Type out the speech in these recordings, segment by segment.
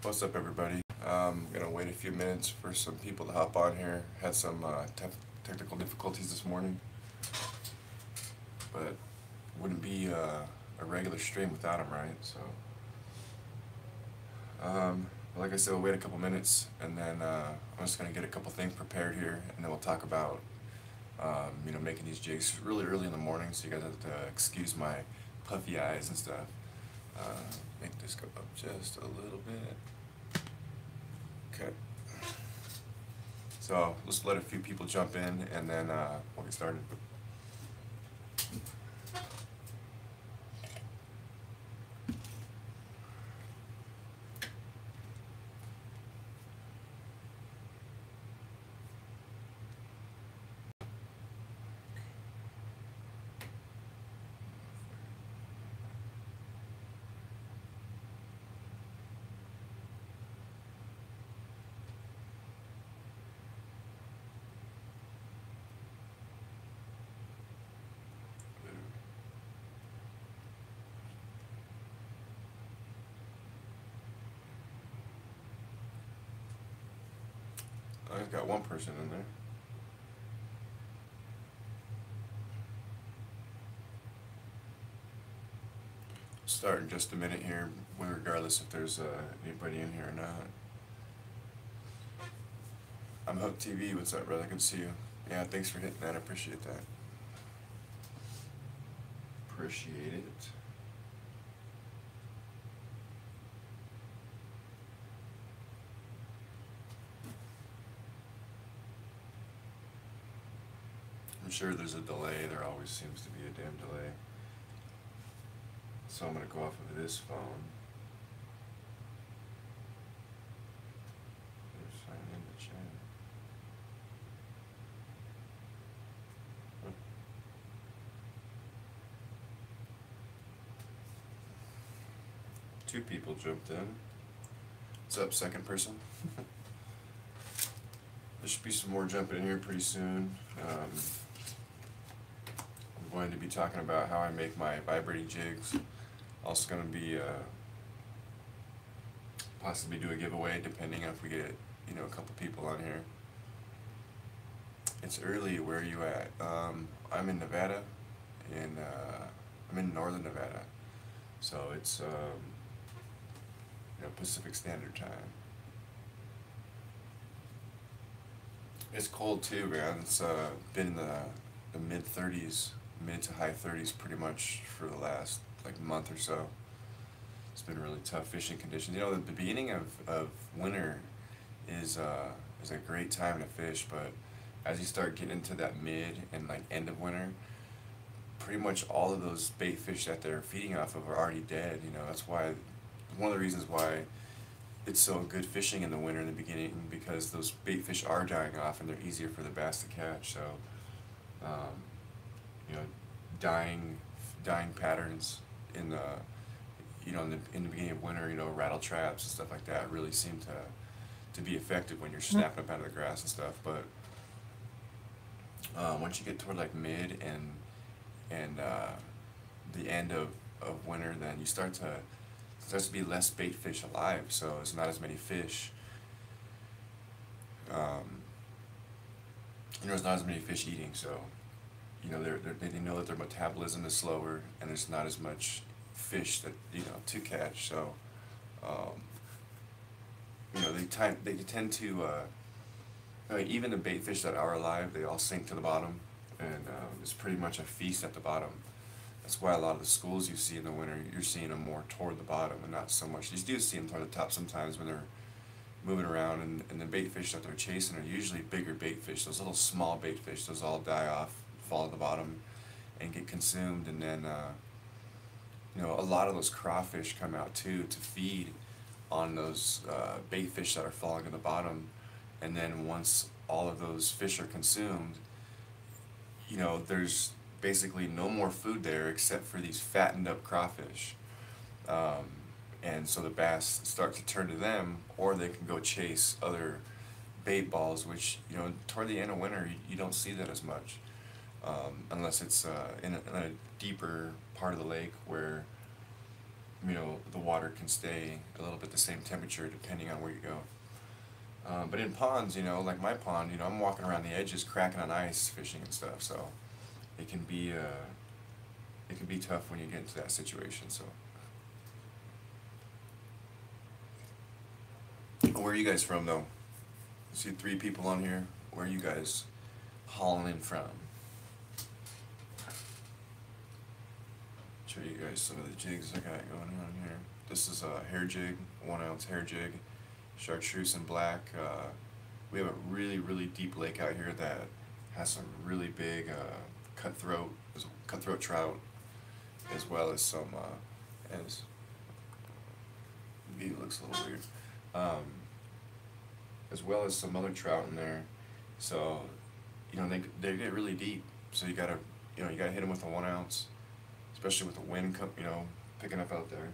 What's up, everybody? I'm gonna wait a few minutes for some people to hop on here. Had some technical difficulties this morning, but wouldn't be a regular stream without them, right? So, like I said, we'll wait a couple minutes, and then I'm just gonna get a couple things prepared here, and then we'll talk about making these jigs really early in the morning, so you guys have to excuse my puffy eyes and stuff. Make this go up just a little bit. Okay. So let's let a few people jump in, and then we'll get started. I've got one person in there. Start in just a minute here, regardless if there's anybody in here or not. I'm Hook TV. What's up, brother? Good to see you. Yeah, thanks for hitting that. I appreciate that. Appreciate it. I'm sure there's a delay. There always seems to be a damn delay. So I'm going to go off of this phone. Sign in the chat. Huh. Two people jumped in. What's up, second person? There should be some more jumping in here pretty soon. I'm going to be talking about how I make my vibrating jigs. Also going to be possibly do a giveaway depending on if we get a couple people on here. It's early. Where are you at? I'm in Nevada, and I'm in northern Nevada, so it's Pacific Standard Time. It's cold too, man. It's been in the mid 30s, mid to high 30s pretty much for the last month or so. It's been really tough fishing conditions. The beginning of winter is a great time to fish, but as you start getting into that mid and end of winter, pretty much all of those bait fish that they're feeding off of are already dead. That's why, one of the reasons why it's so good fishing in the winter in the beginning, because those bait fish are dying off and they're easier for the bass to catch. So, dying patterns in the in the beginning of winter, rattle traps and stuff like that really seem to be effective when you're snapping up out of the grass and stuff. But once you get toward mid and the end of winter, then you starts to be less bait fish alive, so it's not as many fish. There's not as many fish eating, so they know that their metabolism is slower, and there's not as much fish that to catch. So they tend to even the bait fish that are alive, they all sink to the bottom, and it's pretty much a feast at the bottom. That's why a lot of the schools you see in the winter, you're seeing them more toward the bottom and not so much. You do see them toward the top sometimes when they're moving around, and the bait fish that they're chasing are usually bigger bait fish. Those little small bait fish, those all die off, fall to the bottom, and get consumed. And then a lot of those crawfish come out too to feed on those bait fish that are falling to the bottom. And then once all of those fish are consumed, there's basically no more food there except for these fattened up crawfish. And so the bass start to turn to them, or they can go chase other bait balls, which toward the end of winter you don't see that as much, unless it's in a deeper part of the lake where you know, the water can stay a little bit the same temperature depending on where you go. But in ponds, you know, like my pond, you know, I'm walking around the edges, cracking on ice, fishing and stuff. So it can be tough when you get into that situation. So where are you guys from, though? I see 3 people on here. Where are you guys hauling in from? Show you guys some of the jigs I got going on here. This is a hair jig, 1 ounce hair jig, chartreuse and black. We have a really, really deep lake out here that has some really big cutthroat trout, as well as some, as view looks a little weird, as well as some other trout in there. So, you know, they get really deep. So you gotta hit them with a 1 ounce, especially with the wind, you know, picking up out there.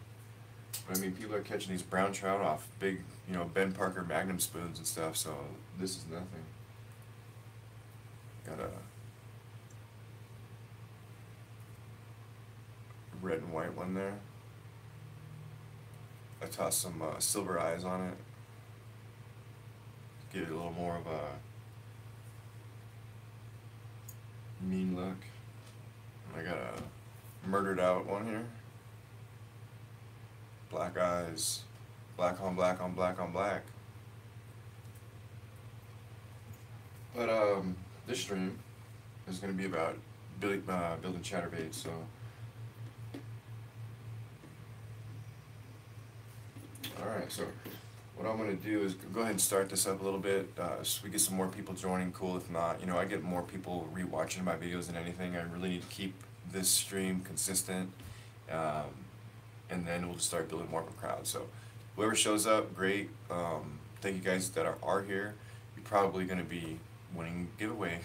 But I mean, people are catching these brown trout off big, you know, Ben Parker Magnum spoons and stuff. So this is nothing. Got a red and white one there. I tossed some silver eyes on it. Give it a little more of a mean look. I got a murdered out one here. Black eyes, black on black on black on black. But this stream is going to be about building chatterbaits. So all right, so what I'm going to do is go ahead and start this up a little bit, so we get some more people joining. Cool. If not, you know, I get more people rewatching my videos than anything. I really need to keep this stream consistent, and then we'll just start building more of a crowd. So whoever shows up, great. Thank you guys that are here. You're probably going to be winning giveaway.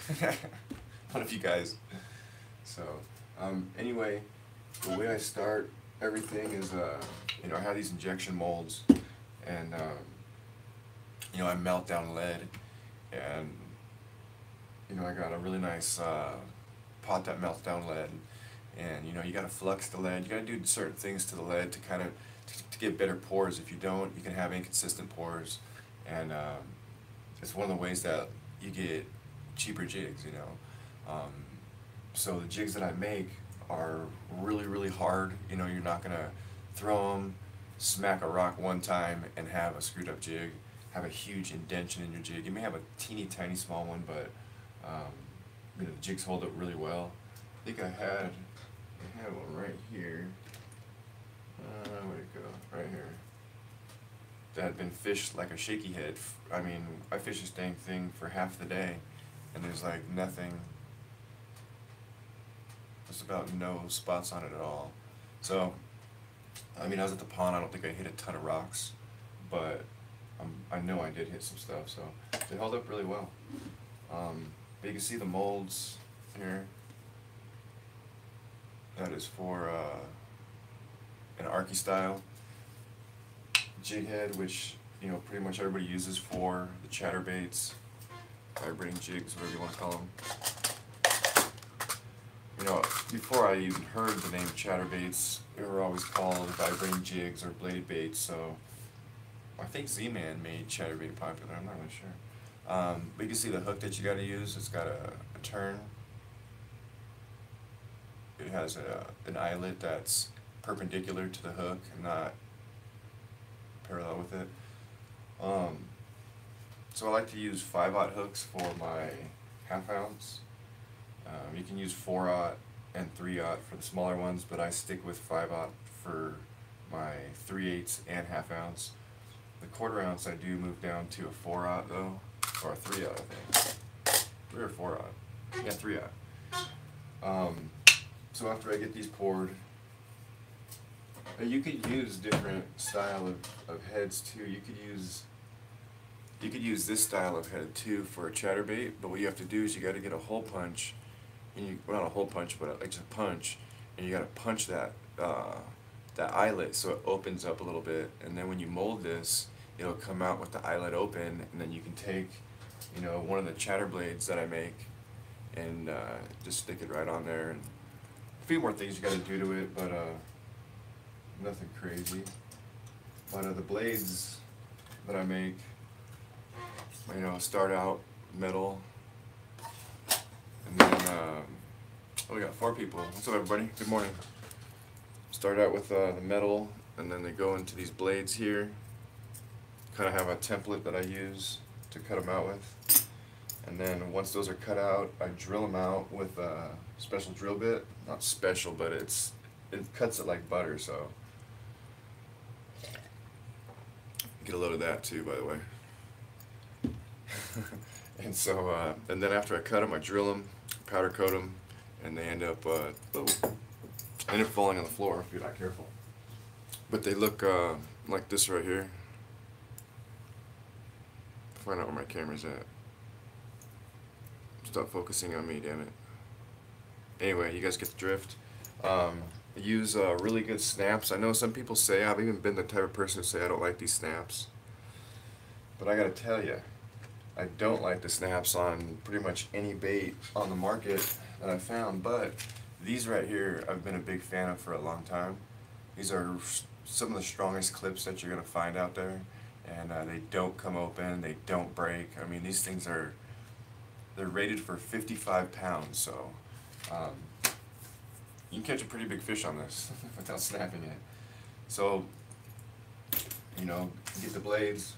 One of you guys. So anyway, the way I start everything is, you know, I have these injection molds, and you know, I melt down lead, and you know, I got a really nice pot that melts down lead, and you know, you got to flux the lead. You got to do certain things to the lead to kind of to get better pours. If you don't, you can have inconsistent pours, and it's one of the ways that you get cheaper jigs, you know. So the jigs that I make are really, really hard. You know, you're not gonna throw them, smack a rock one time, and have a screwed up jig, have a huge indention in your jig. You may have a teeny tiny small one, but you know, the jigs hold up really well. I think I had one right here. Where'd it go? Right here. That had been fished like a shaky head. I mean, I fished this dang thing for half the day, and there's like nothing. There's about no spots on it at all. So, I mean, I was at the pond. I don't think I hit a ton of rocks, but I know I did hit some stuff. So they held up really well. But you can see the molds here. That is for an Arky style jig head, which, you know, pretty much everybody uses for the chatterbaits, vibrating jigs, whatever you want to call them. You know, before I even heard the name chatterbaits, they were always called vibrating jigs or bladed baits. So I think Z-Man made chatterbait popular. I'm not really sure. But you can see the hook that you got to use. It's got a turn. It has an eyelet that's perpendicular to the hook and not parallel with it. So I like to use 5/0 hooks for my 1/2 ounce. You can use 4/0 and 3/0 for the smaller ones, but I stick with 5/0 for my 3/8 and 1/2 ounce. The 1/4 ounce I do move down to a 4/0 though, or a 3/0 I think. 3 or 4/0. Yeah, 3/0. So after I get these poured, you could use different style of heads too. You could use this style of head too for a chatterbait, but what you have to do is you got to get a hole punch, and well, not a hole punch, but like just a punch, and you got to punch that that eyelet so it opens up a little bit, and then when you mold this, it'll come out with the eyelet open, and then you can take, you know, one of the chatter blades that I make and just stick it right on there. And a few more things you got to do to it, but nothing crazy. But the blades that I make, you know, start out metal, and then oh, we got 4 people. What's up, everybody? Good morning. Start out with the metal, and then they go into these blades here. Kind of have a template that I use to cut them out with, and then once those are cut out, I drill them out with a special drill bit. Not special, but it cuts it like butter. So get a load of that too, by the way. And so, and then after I cut them, I drill them, powder coat them, and they end up falling on the floor if you're not careful. But they look like this right here. Find out where my camera's at. Stop focusing on me, damn it. Anyway, you guys get the drift. Use really good snaps. I know some people say, I've even been the type of person to say I don't like these snaps. But I gotta tell you, I don't like the snaps on pretty much any bait on the market that I've found. But these right here, I've been a big fan of for a long time. These are some of the strongest clips that you're gonna find out there. And they don't come open, they don't break. I mean, these things they're rated for 55 pounds, so you can catch a pretty big fish on this without snapping it. So, you know, get the blades.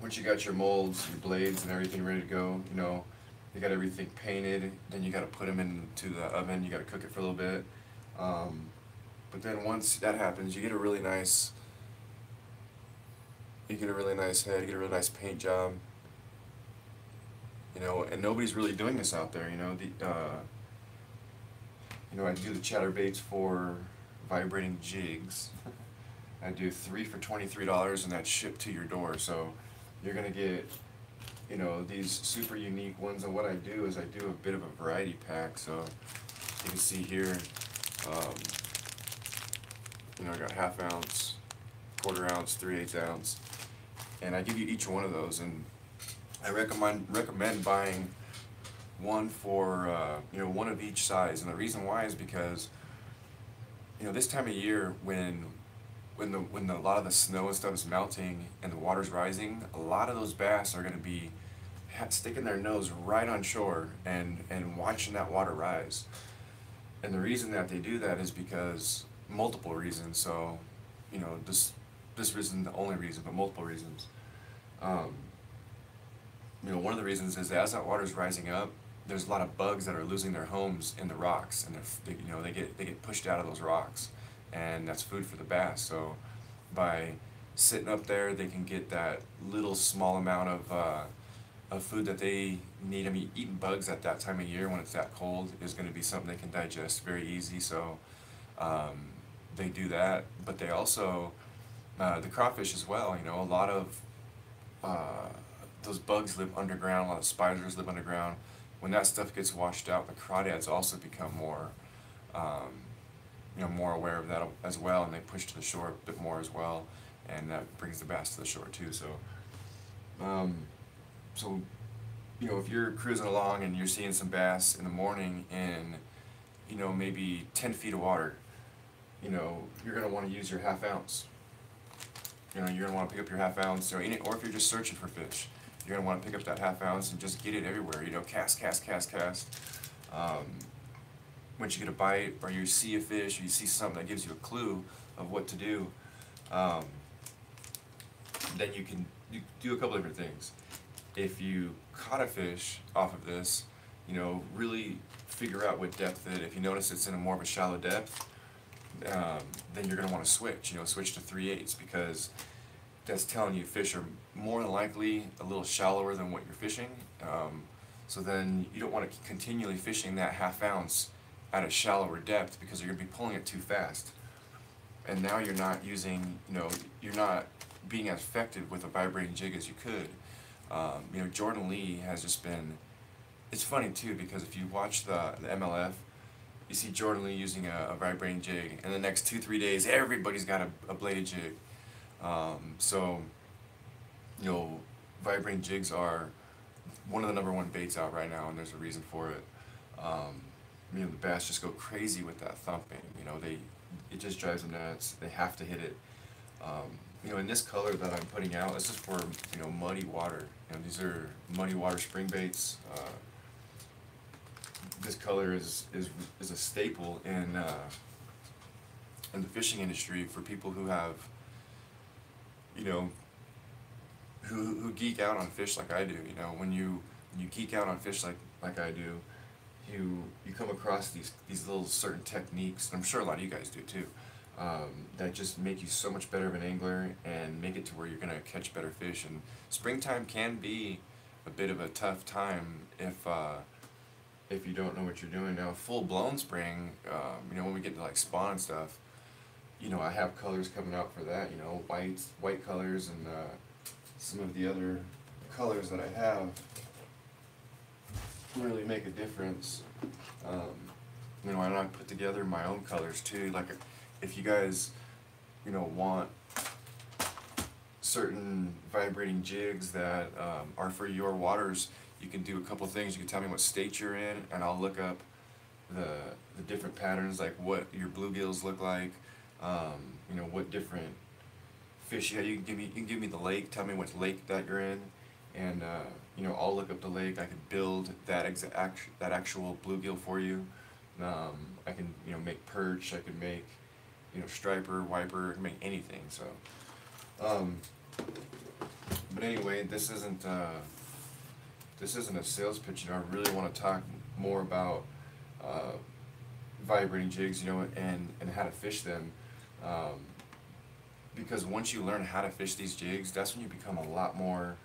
Once you got your molds, your blades, and everything ready to go, you know, you got everything painted, then you got to put them into the oven, you got to cook it for a little bit. But then once that happens, you get a really nice head, you get a really nice paint job, you know, and nobody's really doing this out there, you know. You know, I do the Chatterbaits for Vibrating Jigs. I do 3 for $23, and that's shipped to your door, so you're gonna get, you know, these super unique ones. And what I do is I do a bit of a variety pack. So you can see here, you know, I got 1/2 ounce, 1/4 ounce, 3/8 ounce. And I give you each one of those, and I recommend buying one for you know, one of each size. And the reason why is because, you know, this time of year when a lot of the snow and stuff is melting and the water's rising, a lot of those bass are going to be sticking their nose right on shore and watching that water rise. And the reason that they do that is because multiple reasons. So, you know, this isn't the only reason, but multiple reasons. You know, one of the reasons is that as that water's rising up, there's a lot of bugs that are losing their homes in the rocks, and you know, they get pushed out of those rocks, and that's food for the bass. So by sitting up there, they can get that little small amount of food that they need. I mean, eating bugs at that time of year when it's that cold is going to be something they can digest very easy. So they do that, but they also the crawfish as well. You know, a lot of those bugs live underground. A lot of spiders live underground. When that stuff gets washed out, the crawdads also become more, you know, more aware of that as well, and they push to the shore a bit more as well, and that brings the bass to the shore too. So, so, you know, if you're cruising along and you're seeing some bass in the morning in, you know, maybe 10 feet of water, you know, you're gonna want to use your 1/2 ounce. You know, you're gonna want to pick up your 1/2 ounce, or if you're just searching for fish, you're gonna want to pick up that 1/2 ounce and just get it everywhere. You know, cast. Once you get a bite, or you see a fish, or you see something that gives you a clue of what to do, then you do a couple different things. If you caught a fish off of this, you know, really figure out what depth it. If you notice it's in a more of a shallow depth, then you're gonna want to switch. You know, switch to 3/8, because that's telling you fish are more than likely a little shallower than what you're fishing. So then you don't want to continually fishing that 1/2 ounce at a shallower depth, because you're going to be pulling it too fast. And now you're not using, you know, you're not being as effective with a vibrating jig as you could. You know, Jordan Lee has just been, it's funny too, because if you watch the MLF, you see Jordan Lee using a vibrating jig, and the next 2-3 days everybody's got a bladed jig. So, you know, vibrating jigs are one of the #1 baits out right now, and there's a reason for it. You know, the bass just go crazy with that thumping. You know, it just drives them nuts. They have to hit it. You know, in this color that I'm putting out, this is for, you know, muddy water. You know, these are muddy water spring baits. This color is a staple in the fishing industry for people who have, you know, who geek out on fish like I do. You know, when you geek out on fish like I do, you come across these little certain techniques, and I'm sure a lot of you guys do too, that just make you so much better of an angler and make it to where you're gonna catch better fish. And springtime can be a bit of a tough time if you don't know what you're doing. Now, full blown spring, you know, when we get to like spawn and stuff, you know, I have colors coming out for that. You know, white colors, and some of the other colors that I have really make a difference. You know, and I put together my own colors too. Like, if you guys, you know, want certain vibrating jigs that are for your waters, you can do a couple things. You can tell me what state you're in, and I'll look up the different patterns, like what your bluegills look like. You know, what different fish you have. You can give me the lake. Tell me what lake that you're in, and you know, I'll look up the lake. I could build that actual bluegill for you. I can, you know, make perch. I can make, you know, striper, wiper. I can make anything. So, but anyway, this isn't a sales pitch. You know, I really want to talk more about vibrating jigs, you know, and how to fish them. Because once you learn how to fish these jigs, that's when you become a lot more,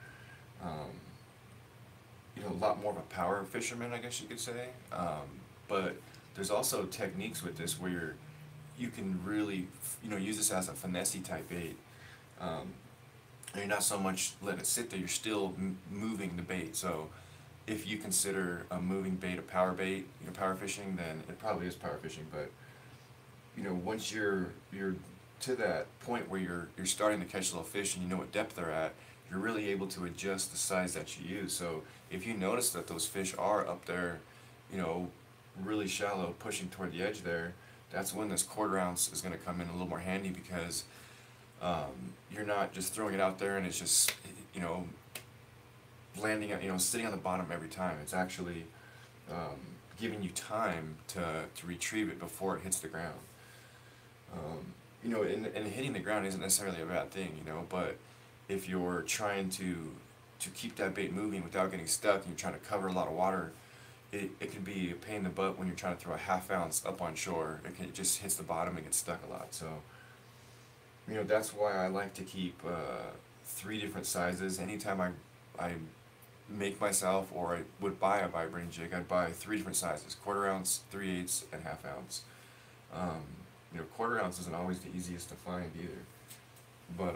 you know, a lot more of a power fisherman, I guess you could say. But there's also techniques with this where you can really, you know, use this as a finesse type bait. And you're not so much letting it sit there, you're still moving the bait. So if you consider a moving bait a power bait, you know, power fishing, then it probably is power fishing. But, you know, once you're to that point where you're starting to catch little fish and you know what depth they're at, you're really able to adjust the size that you use. So if you notice that those fish are up there, you know, really shallow, pushing toward the edge there, that's when this 1/4 ounce is going to come in a little more handy, because you're not just throwing it out there and it's just, you know, landing, you know, sitting on the bottom every time. It's actually giving you time to retrieve it before it hits the ground. You know, and hitting the ground isn't necessarily a bad thing, you know, but if you're trying to keep that bait moving without getting stuck, and you're trying to cover a lot of water, it can be a pain in the butt when you're trying to throw a 1/2 ounce up on shore. It just hits the bottom and gets stuck a lot. So, you know, that's why I like to keep 3 different sizes. Anytime I make myself, or I would buy a vibrating jig, I'd buy 3 different sizes: 1/4 ounce, 3/8, and 1/2 ounce. You know, 1/4 ounce isn't always the easiest to find either, but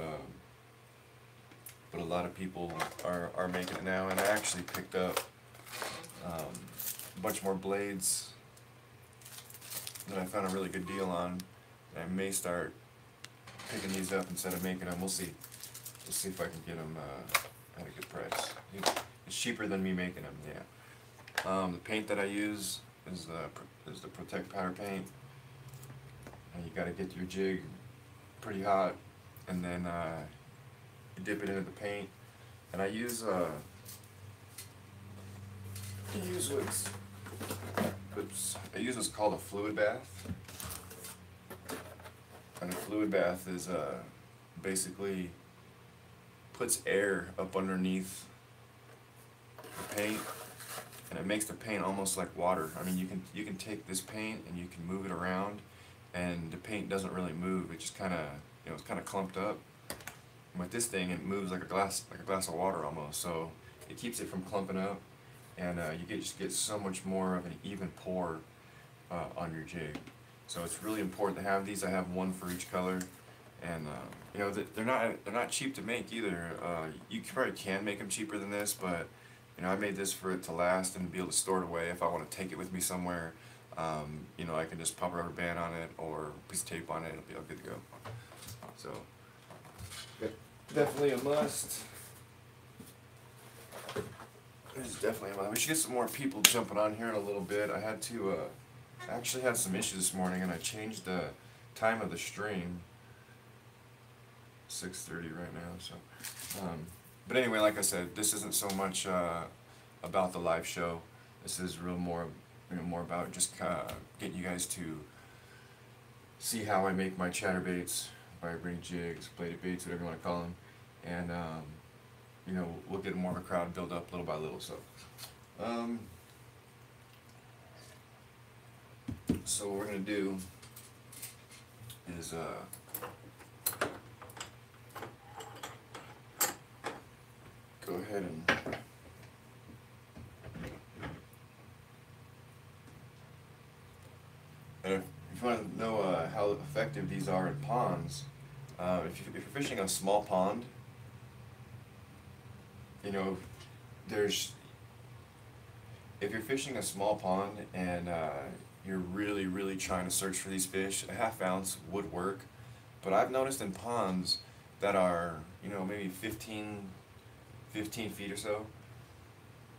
a lot of people are making it now. And I actually picked up a bunch more blades that I found a really good deal on. I may start picking these up instead of making them. We'll see. We'll see if I can get them at a good price. It's cheaper than me making them. Yeah. The paint that I use is the Protect powder paint. And you got to get your jig pretty hot, and then you dip it into the paint. And I use what's called a fluid bath. And a fluid bath is basically puts air up underneath the paint, and it makes the paint almost like water. I mean, you can take this paint and you can move it around, and the paint doesn't really move. It just kind of, you know, it's kind of clumped up. And with this thing, it moves like a glass of water almost. So it keeps it from clumping up, and you just get so much more of an even pour on your jig. So it's really important to have these. I have one for each color, and you know, they're not cheap to make either. You probably can make them cheaper than this, but you know, I made this for it to last and be able to store it away if I want to take it with me somewhere. You know, I can just pop a rubber band on it or a piece of tape on it. It'll be all good to go. So definitely a must. It's definitely a must. We should get some more people jumping on here in a little bit. I had to. I actually had some issues this morning, and I changed the time of the stream, 6:30 right now. So, but anyway, like I said, this isn't so much about the live show. This is real more, more about just getting you guys to see how I make my chatterbaits, vibrating jigs, bladed baits, whatever you want to call them, and we'll get more of a crowd build up little by little. So, so what we're gonna do is go ahead and if you want to know how effective these are in ponds, if you're fishing a small pond, if you're fishing a small pond and you're really trying to search for these fish, a ½ ounce would work. But I've noticed in ponds that are, maybe 15 feet or so,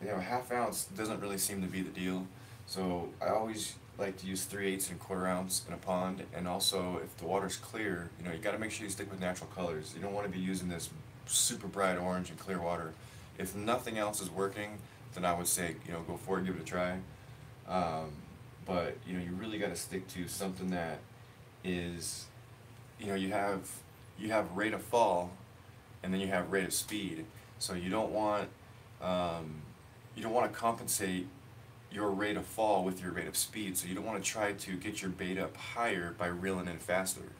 a ½ ounce doesn't really seem to be the deal. So I always like to use 3/8 and 1/4 ounce in a pond. And also, if the water's clear, you got to make sure you stick with natural colors. You don't want to be using this super bright orange and clear water. If nothing else is working, then I would say, go for it, give it a try. But you really got to stick to something that is, you have rate of fall, and then you have rate of speed. So you don't want to compensate your rate of fall with your rate of speed. So you don't want to try to get your bait up higher by reeling in faster,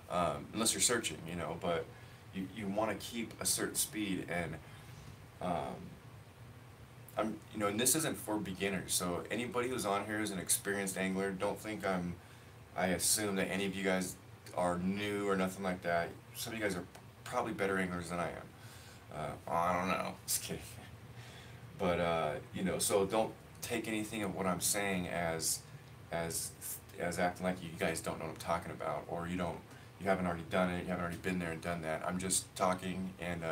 unless you're searching, But you want to keep a certain speed, and and this isn't for beginners. So anybody who's on here is an experienced angler. Don't think I assume that any of you guys are new or nothing like that. Some of you guys are probably better anglers than I am. I don't know. Just kidding. But so don't take anything of what I'm saying as acting like you guys don't know what I'm talking about, or you haven't already done it, you haven't already been there and done that. I'm just talking, and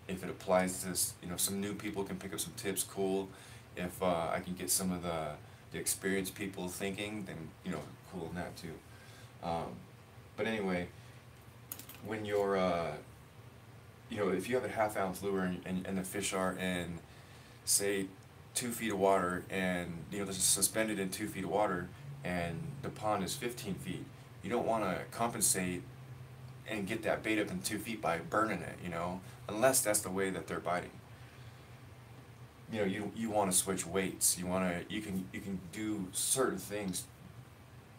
if it applies to this, some new people can pick up some tips, cool. If I can get some of the experienced people thinking, then cool on that too. But anyway, when you're if you have a ½ ounce lure and the fish are in, say, 2 feet of water, and this is suspended in 2 feet of water, and the pond is 15 feet, you don't want to compensate and get that bait up in 2 feet by burning it, unless that's the way that they're biting. You want to switch weights. You can do certain things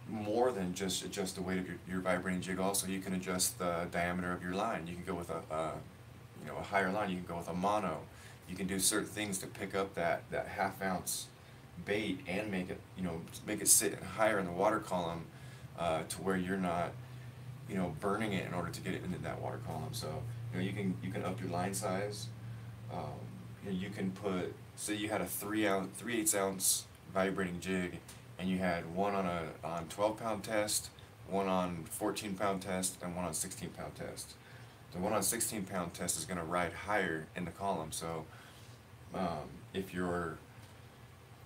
more than just adjust the weight of your vibrating jig. Also, you can adjust the diameter of your line. You can go with a higher line. You can go with a mono. You can do certain things to pick up that ½ ounce bait and make it sit higher in the water column, to where you're not burning it in order to get it into that water column. So you can up your line size. You can put, say you had a 3/8 ounce vibrating jig, and you had one on 12-pound test, one on 14-pound test, and one on 16-pound test. The one on 16-pound test is going to ride higher in the column. So if your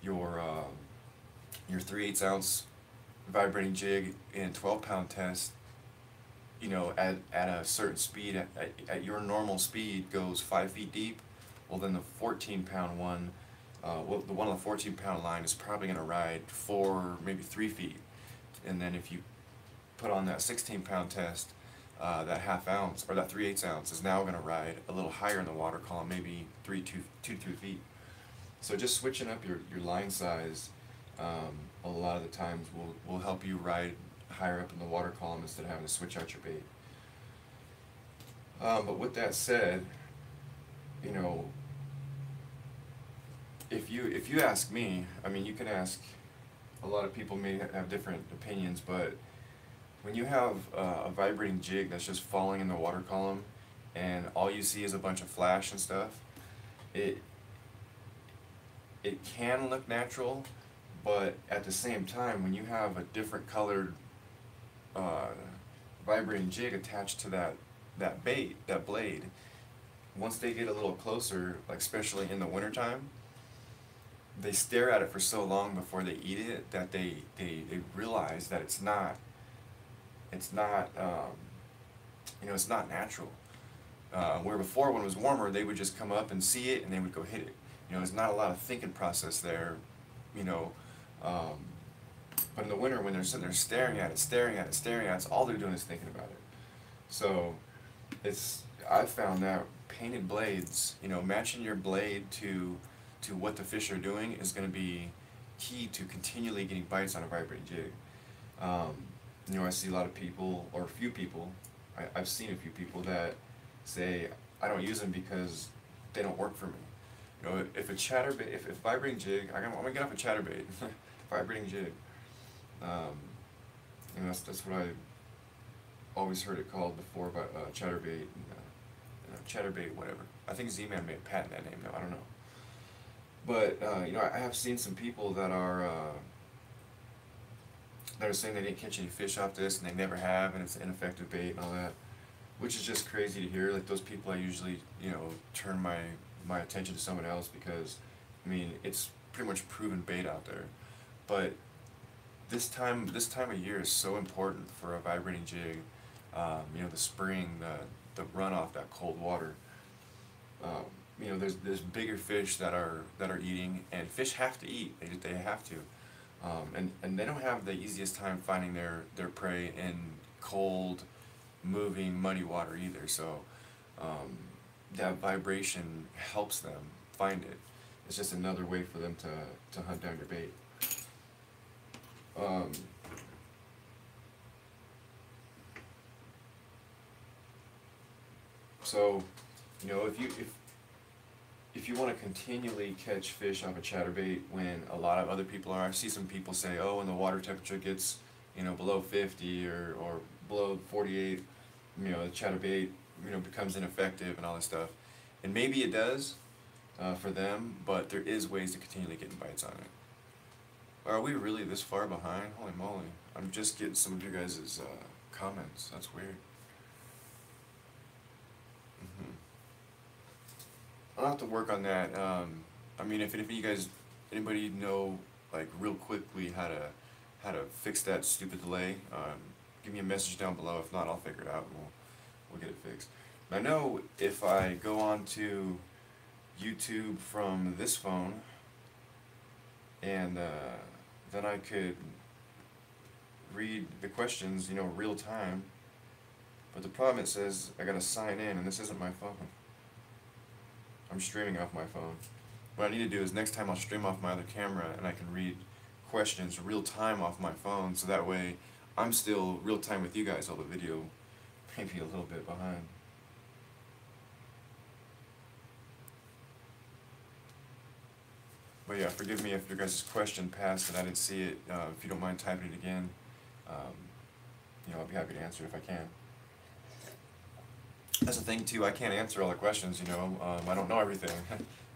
3/8 ounce vibrating jig in 12-pound test, at a certain speed, at your normal speed, goes 5 feet deep, well, then the 14-pound one, the one on the 14-pound line is probably going to ride 4, maybe 3 feet. And then if you put on that 16-pound test, that ½ ounce, or that 3/8 ounce, is now going to ride a little higher in the water column, maybe 2 to 3 feet. So just switching up your line size, a lot of the times will help you ride higher up in the water column instead of having to switch out your bait. But with that said, if you ask me, you can ask, a lot of people may have different opinions, but when you have a vibrating jig that's just falling in the water column, and all you see is a bunch of flash and stuff, it can look natural, but at the same time, when you have a different colored vibrating jig attached to that blade, once they get a little closer, like especially in the wintertime, they stare at it for so long before they eat it that they realize that it's not it's not, you know, it's not natural. Where before, when it was warmer, they would just come up and see it and they would go hit it. You know, there's not a lot of thinking process there, you know. But in the winter, when they're sitting there staring at it, staring at it, staring at it, all they're doing is thinking about it. So I've found that painted blades, you know, matching your blade to what the fish are doing is going to be key to continually getting bites on a vibrating jig. You know, I see a lot of people, or a few people, I've seen a few people that say, I don't use them because they don't work for me. You know, if a chatterbait, if vibrating jig, I'm gonna get off a chatterbait, vibrating jig. And that's what I always heard it called before, about chatterbait, you know, chatterbait, whatever. I think Z-Man may patent that name now. I don't know. But you know, I have seen some people that are saying they didn't catch any fish off this, and they never have, and it's an ineffective bait and all that, which is just crazy to hear. Like, those people, I usually, you know, turn my attention to someone else, because I mean, it's pretty much proven bait out there. But this time of year is so important for a vibrating jig. You know, the spring, the runoff, that cold water. You know, there's bigger fish that are eating, and fish have to eat. They have to, and they don't have the easiest time finding their prey in cold, moving, muddy water either. So that vibration helps them find it. It's just another way for them to hunt down your bait. So, you know, if you want to continually catch fish off a chatterbait when a lot of other people are, I see some people say, oh, when the water temperature gets, you know, below 50 or below 48, you know, the chatterbait, you know, becomes ineffective and all this stuff. And maybe it does for them, but there is ways to continually get bites on it. Are we really this far behind? Holy moly. I'm just getting some of your guys' comments. That's weird. I'll have to work on that. I mean, if you guys, anybody know, like, real quickly how to fix that stupid delay, give me a message down below. If not, I'll figure it out and we'll get it fixed. I know if I go on to YouTube from this phone, and then I could read the questions, you know, real time. But the problem, it says I gotta sign in, and this isn't my phone. I'm streaming off my phone. What I need to do is, next time I'll stream off my other camera, and I can read questions real time off my phone, so that way I'm still real time with you guys, although the video maybe a little bit behind. But yeah, forgive me if your guys' question passed and I didn't see it. If you don't mind typing it again, you know, I'll be happy to answer it if I can. That's the thing too, I can't answer all the questions, you know, I don't know everything,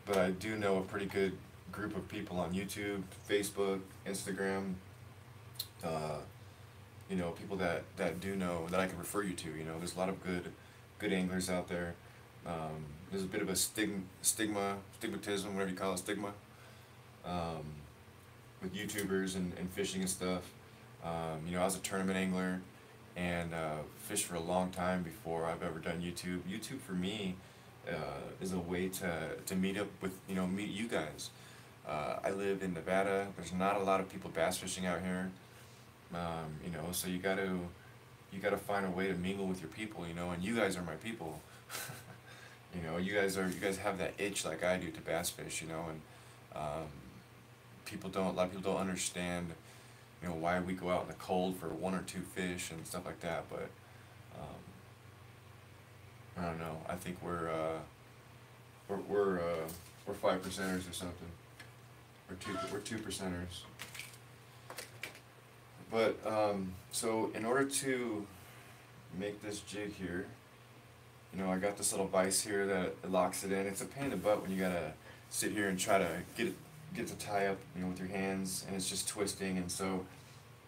but I do know a pretty good group of people on YouTube, Facebook, Instagram, you know, people that do know, that I can refer you to. You know, there's a lot of good anglers out there. There's a bit of a stigmatism, whatever you call it, stigma, with YouTubers and fishing and stuff. You know, I was a tournament angler, and fished for a long time before I've ever done YouTube. YouTube for me is a way to meet up with, you know, meet you guys. I live in Nevada. There's not a lot of people bass fishing out here. You know, so you gotta find a way to mingle with your people, you know, and you guys are my people. You know, you guys have that itch like I do to bass fish, you know, and a lot of people don't understand, you know, why we go out in the cold for 1 or 2 fish and stuff like that. But I don't know. I think we're 5%ers or something. We're 2%ers. But so in order to make this jig here, you know, I got this little vise here that locks it in. It's a pain in the butt when you gotta sit here and try to get to tie up, you know, with your hands, and it's just twisting. And so,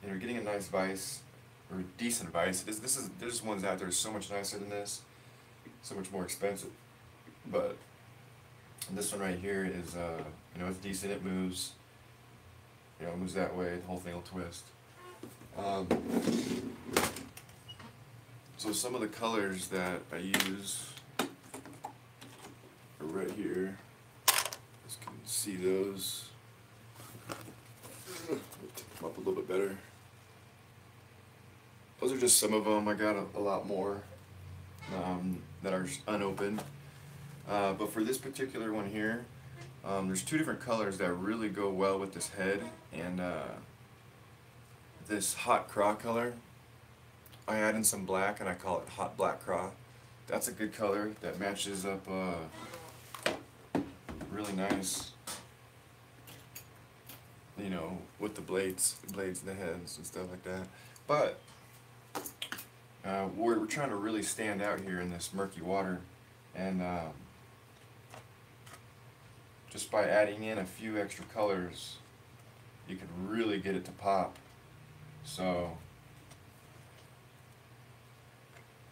you know, getting a nice vise, or decent vise. There's ones out there so much nicer than this, so much more expensive. But this one right here is, you know, it's decent. It moves. You know, it moves that way. The whole thing will twist. So some of the colors that I use are right here. You can see those. Tip them up a little bit better. Those are just some of them. I got a lot more that are unopened. But for this particular one here, there's two different colors that really go well with this head, and this hot craw color, I add in some black and I call it hot black craw. That's a good color that matches up really nice, you know, with the blades and the heads and stuff like that. But we're trying to really stand out here in this murky water, and just by adding in a few extra colors, you can really get it to pop. So,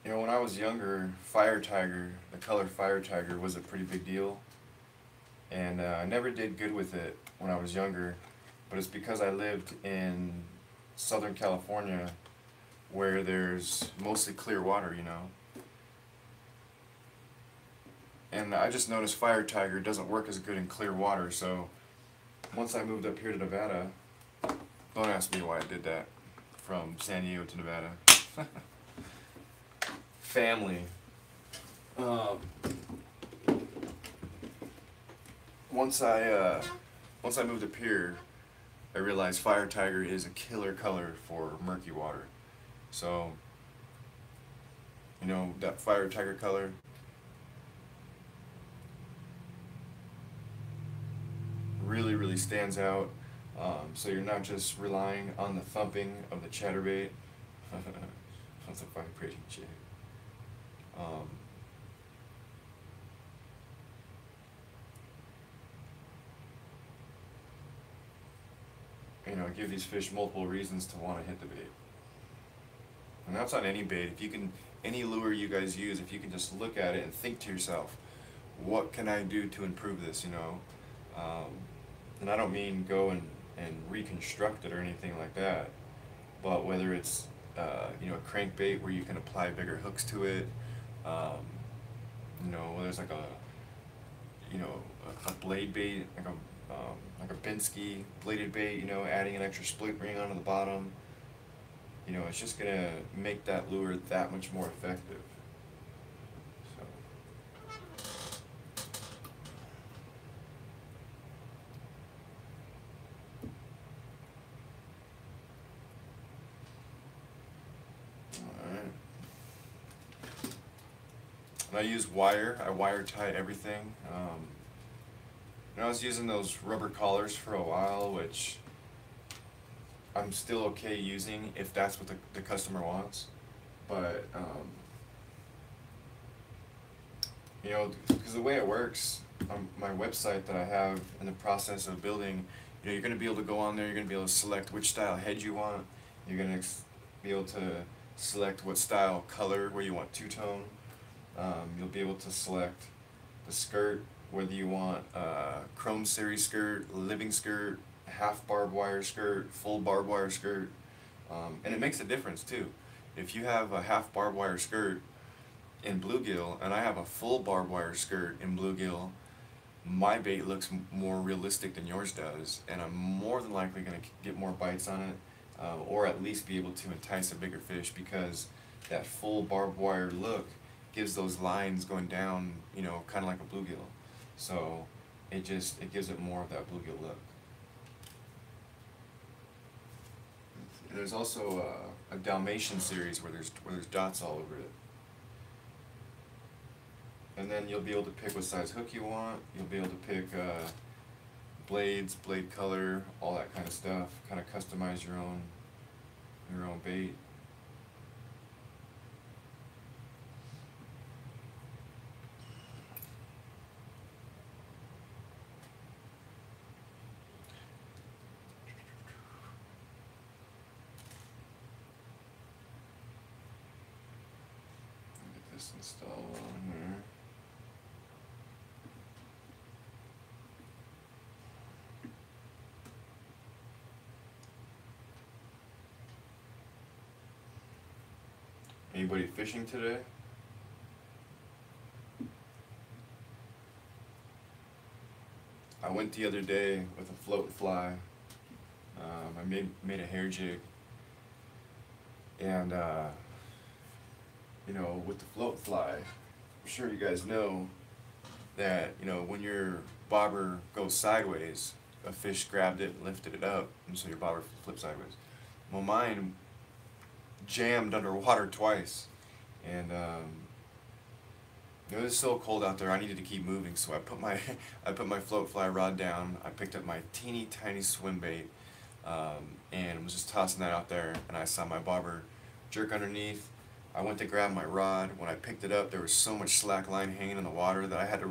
you know, when I was younger, Fire Tiger, the color Fire Tiger was a pretty big deal, and I never did good with it when I was younger, but it's because I lived in Southern California where there's mostly clear water, you know. And I just noticed Fire Tiger doesn't work as good in clear water, so once I moved up here to Nevada, don't ask me why I did that, from San Diego to Nevada. Family. Once I moved up here, I realized Fire Tiger is a killer color for murky water. So, you know, that Fire Tiger color, really stands out. So you're not just relying on the thumping of the chatterbait. That's a vibrating jig. You know, give these fish multiple reasons to want to hit the bait. And that's on any bait. If you can, any lure you guys use, if you can just look at it and think to yourself, what can I do to improve this, you know? And I don't mean go and reconstruct it or anything like that, but whether it's you know, a crankbait where you can apply bigger hooks to it, you know, whether it's like a, you know, a blade bait, like a Binsky bladed bait, you know, adding an extra split ring onto the bottom, you know, it's just gonna make that lure that much more effective. And I use wire. I wire tie everything. And I was using those rubber collars for a while, which I'm still okay using if that's what the customer wants. But you know, because the way it works on my website that I have in the process of building, you know, you're going to be able to go on there. You're going to be able to select which style head you want. You're going to be able to select what style color, where you want two-tone. You'll be able to select the skirt, whether you want chrome series skirt, living skirt, half barbed wire skirt, full barbed wire skirt, and it makes a difference too. If you have a half barbed wire skirt in bluegill and I have a full barbed wire skirt in bluegill, my bait looks more realistic than yours does, and I'm more than likely going to get more bites on it, or at least be able to entice a bigger fish, because that full barbed wire look gives those lines going down, you know, kind of like a bluegill. So it gives it more of that bluegill look. There's also a Dalmatian series where there's dots all over it. And then you'll be able to pick what size hook you want. You'll be able to pick blades, blade color, all that kind of stuff. Kind of customize your own bait. This installed on here. Anybody fishing today? I went the other day with a float and fly. I made a hair jig, and you know, with the float and fly, I'm sure you guys know that, you know, when your bobber goes sideways, a fish grabbed it and lifted it up, and so your bobber flipped sideways. Well, mine jammed underwater twice, and it was so cold out there. I needed to keep moving, so I put my I put my float fly rod down. I picked up my teeny tiny swim bait, and was just tossing that out there. And I saw my bobber jerk underneath. I went to grab my rod. When I picked it up, there was so much slack line hanging in the water that I had to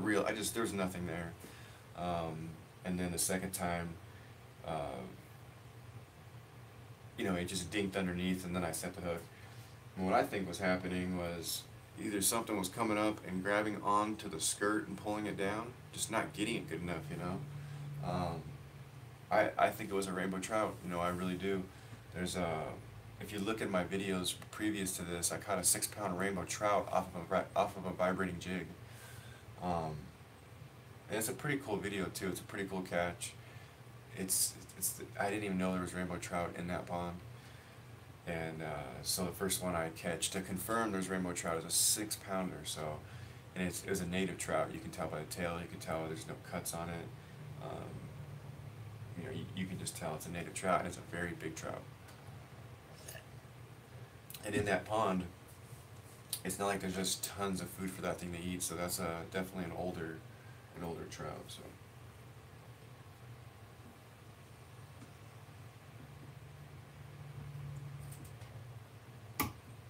there was nothing there. And then the second time, you know, it just dinked underneath, and then I set the hook. And what I think was happening was either something was coming up and grabbing onto the skirt and pulling it down, just not getting it good enough, you know. I think it was a rainbow trout, you know, I really do. There's if you look at my videos previous to this, I caught a 6-pound rainbow trout off of a vibrating jig. And it's a pretty cool video too. It's a pretty cool catch. I didn't even know there was rainbow trout in that pond. And so the first one I catch to confirm there's rainbow trout is a 6-pounder. So, and it was a native trout. You can tell by the tail. You can tell there's no cuts on it. You know, you can just tell it's a native trout, and it's a very big trout. And in that pond, it's not like there's just tons of food for that thing to eat. So that's definitely an older trout.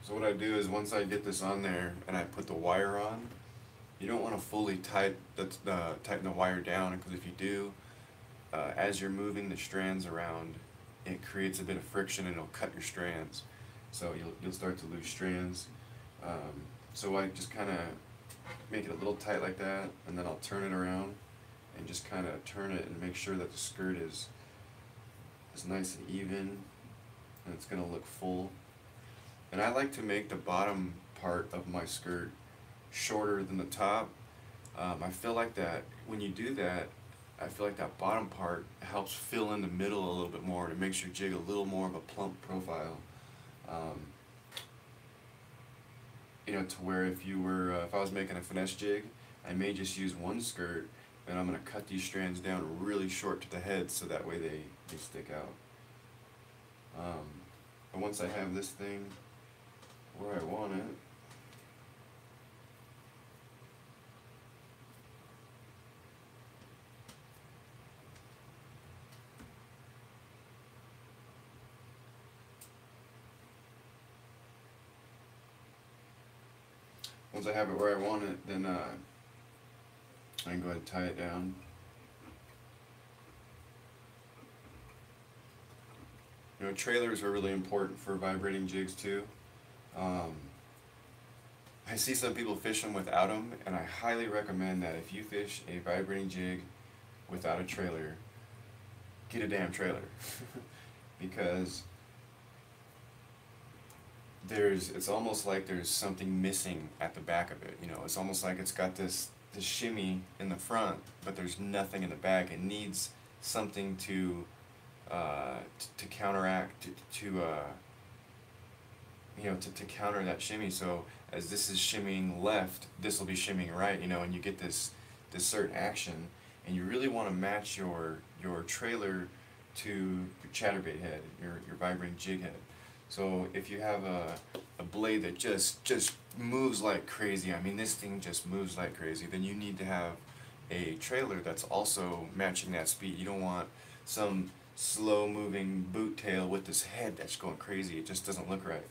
So what I do is once I get this on there and I put the wire on, you don't want to fully tighten the wire down, because if you do, as you're moving the strands around, it creates a bit of friction and it'll cut your strands. So you'll start to lose strands. So I just kind of make it a little tight like that, and then I'll turn it around and just kind of turn it and make sure that the skirt is nice and even, and it's going to look full. And I like to make the bottom part of my skirt shorter than the top. I feel like that when you do that, I feel like that bottom part helps fill in the middle a little bit more, and it makes your jig a little more of a plump profile. You know, to where if I was making a finesse jig, I may just use one skirt, and I'm going to cut these strands down really short to the head so that way they stick out. And once I have this thing where I want it, once I have it where I want it, then I can go ahead and tie it down. You know, trailers are really important for vibrating jigs too. I see some people fish them without them, and I highly recommend that if you fish a vibrating jig without a trailer, get a damn trailer. Because it's almost like there's something missing at the back of it. You know, it's almost like it's got this shimmy in the front, but there's nothing in the back. It needs something to counteract, you know, to counter that shimmy. So as this is shimmying left, this will be shimmying right, you know, and you get this certain action. And you really want to match your trailer to your chatterbait head, your vibrating jig head. So if you have a blade that just moves like crazy, I mean this thing just moves like crazy, then you need to have a trailer that's also matching that speed. You don't want some slow moving boot tail with this head that's going crazy. It just doesn't look right.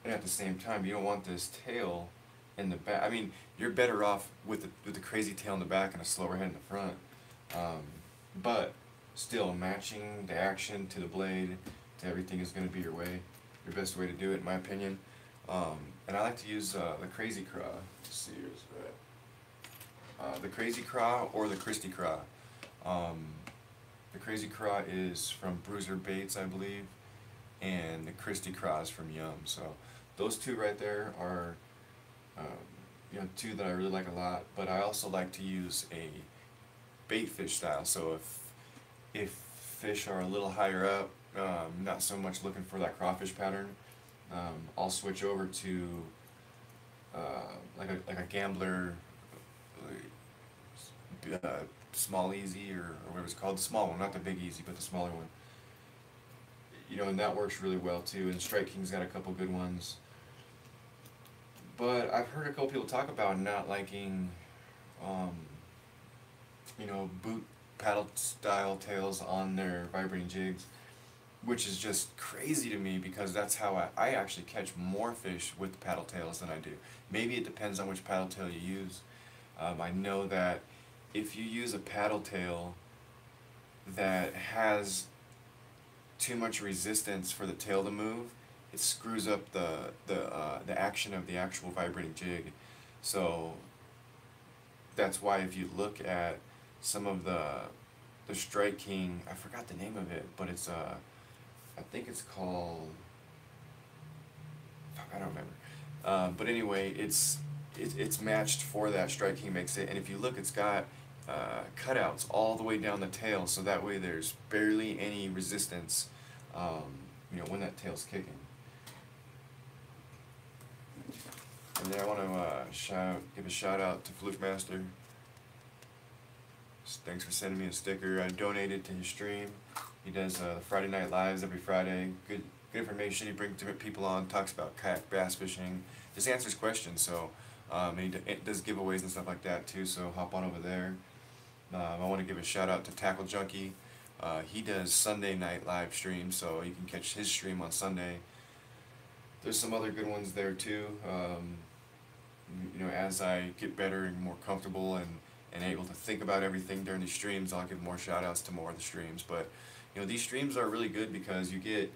And at the same time, you don't want this tail in the back. I mean, you're better off with the crazy tail in the back and a slower head in the front. But still, matching the action to the blade, to everything is going to be your best way to do it, in my opinion. And I like to use the Crazy Craw. Let's see, here's right. The Crazy Craw or the Christy Craw. The Crazy Craw is from Bruiser Baits, I believe. and the Christy Cross from Yum. So those two right there are two that I really like a lot. But I also like to use a bait fish style. So if fish are a little higher up, not so much looking for that crawfish pattern, I'll switch over to like a gambler, small easy, or whatever it's called, the small one, not the big easy, but the smaller one. And that works really well too. And Strike King's got a couple good ones. But I've heard a couple people talk about not liking, boot paddle style tails on their vibrating jigs, which is just crazy to me because that's how I actually catch more fish with paddle tails than I do. Maybe it depends on which paddle tail you use. I know that if you use a paddle tail that has too much resistance for the tail to move, it screws up the action of the actual vibrating jig. So that's why if you look at some of the Strike King, I forgot the name of it, but it's I think it's called, I don't remember. But anyway, it's matched for that. Strike King makes it, and if you look, it's got cutouts all the way down the tail, so that way there's barely any resistance, when that tail's kicking. And then I want to give a shout out to Flukemaster. Thanks for sending me a sticker. I donated to his stream. He does Friday night lives every Friday. Good information. He brings different people on, talks about kayak bass fishing, just answers questions. So and he does giveaways and stuff like that too. So hop on over there. I want to give a shout out to Tackle Junkie. He does Sunday night live streams, so you can catch his stream on Sunday. There's some other good ones there too. As I get better and more comfortable and able to think about everything during these streams, I'll give more shout outs to more of the streams. But these streams are really good because you get,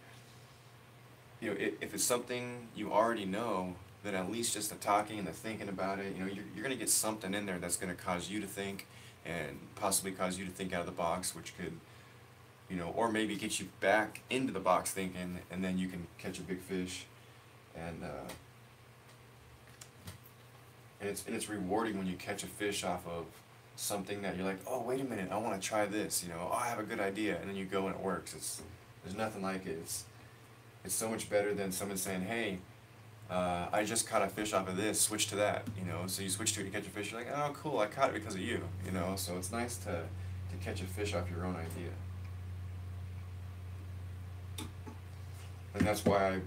if it's something you already know, then at least just the talking and the thinking about it, you're going to get something in there that's going to cause you to think and possibly cause you to think out of the box, which could, or maybe get you back into the box thinking, and then you can catch a big fish. And it's rewarding when you catch a fish off of something that you're like, oh, wait a minute, I want to try this, oh, I have a good idea, and then you go and it works. There's nothing like it. It's so much better than someone saying, hey, I just caught a fish off of this, switch to that, so you switch to it, you catch a fish, you're like, oh, cool, I caught it because of you, so it's nice to catch a fish off your own idea. And that's why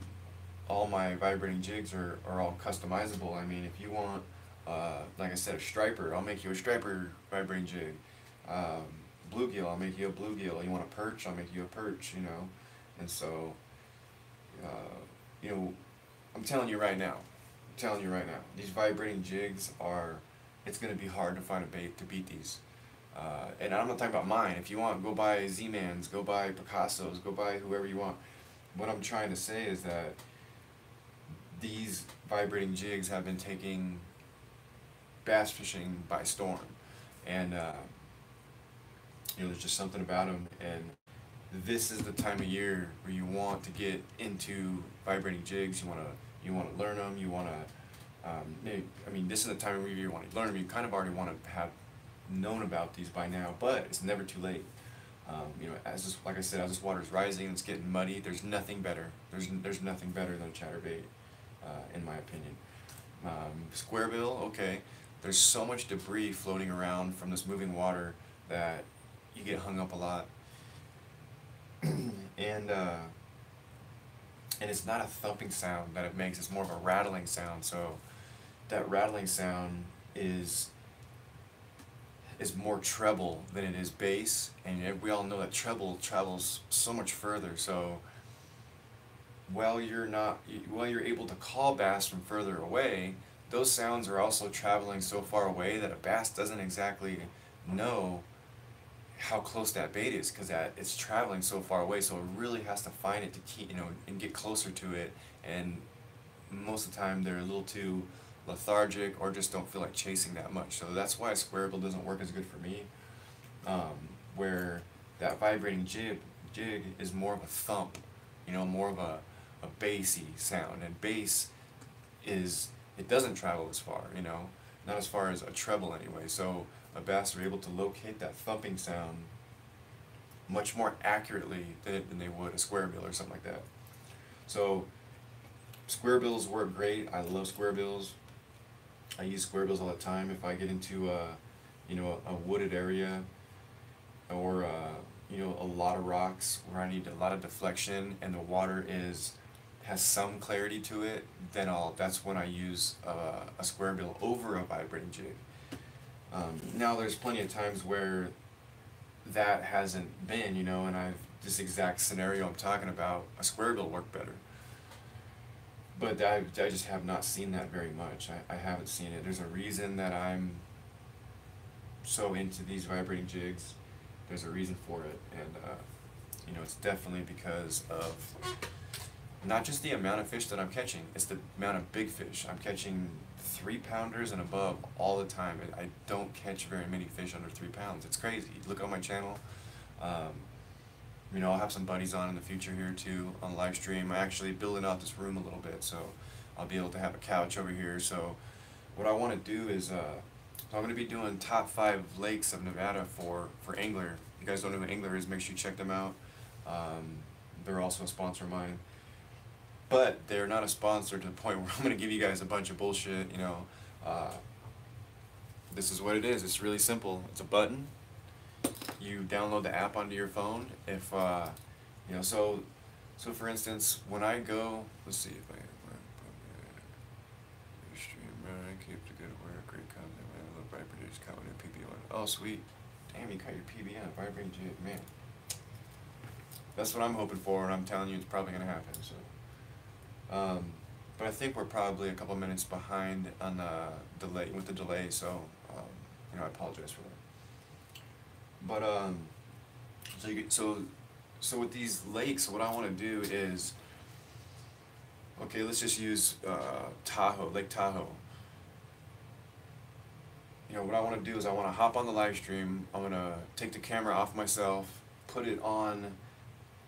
all my vibrating jigs are all customizable. I mean, if you want, like I said, a striper, I'll make you a striper vibrating jig. Bluegill, I'll make you a bluegill. You want a perch, I'll make you a perch, And so, I'm telling you right now, these vibrating jigs it's going to be hard to find a bait to beat these. And I'm not talking about mine. If you want, go buy Z-Mans, go buy Picassos, go buy whoever you want. What I'm trying to say is that these vibrating jigs have been taking bass fishing by storm, and there's just something about them. And this is the time of year where you want to get into vibrating jigs. You want to learn them. You want to. This is the time of year you want to learn them. You kind of already want to have known about these by now, but it's never too late. Like I said, as this water's rising, it's getting muddy. There's nothing better. There's nothing better than a chatterbait, in my opinion. Squarebill, okay. There's so much debris floating around from this moving water that you get hung up a lot. And it's not a thumping sound that it makes. It's more of a rattling sound. So that rattling sound is more treble than it is bass, and we all know that treble travels so much further. So while you're able to call bass from further away, those sounds are also traveling so far away that a bass doesn't exactly know how close that bait is, because it's traveling so far away. So it really has to find it to keep, and get closer to it. And most of the time they're a little too lethargic or just don't feel like chasing that much. So that's why a squarebill doesn't work as good for me. Where that vibrating jig is more of a thump. you know, more of a bassy sound. And bass is, it doesn't travel as far, you know, not as far as a treble anyway. So a bass are able to locate that thumping sound much more accurately than they would a square bill or something like that. So square bills work great. I love square bills. I use square bills all the time. If I get into you know, a wooded area, or you know, a lot of rocks where I need a lot of deflection and the water has some clarity to it, then that's when I use a square bill over a vibrating jig. Now there's plenty of times where that hasn't been, you know, and this exact scenario I'm talking about, a square bill worked better. But I just have not seen that very much. I haven't seen it. There's a reason that I'm so into these vibrating jigs. There's a reason for it, and you know, it's definitely because of not just the amount of fish that I'm catching, it's the amount of big fish. I'm catching 3-pounders and above all the time. I don't catch very many fish under 3 pounds. It's crazy. Look on my channel. You know, I'll have some buddies on in the future here too on live stream. I'm actually building out this room a little bit, so I'll be able to have a couch over here. So what I want to do is, I'm going to be doing top 5 lakes of Nevada for Angler. If you guys don't know who Angler is, make sure you check them out. They're also a sponsor of mine. But they're not a sponsor to the point where I'm going to give you guys a bunch of bullshit, you know. This is what it is. It's really simple. It's a button. You download the app onto your phone. If, you know, so for instance, when I go, let's see if I keep the good work, great content, Vibrating coming in PB1. Oh, sweet. Damn, you got your PB on Vibrating jig, man. That's what I'm hoping for, and I'm telling you it's probably going to happen, so. But I think we're probably a couple minutes behind on with the delay, so you know, I apologize for that. But so with these lakes, what I want to do is, okay, let's just use Tahoe, Lake Tahoe. You know, what I want to do is I want to hop on the live stream. I'm going to take the camera off myself, put it on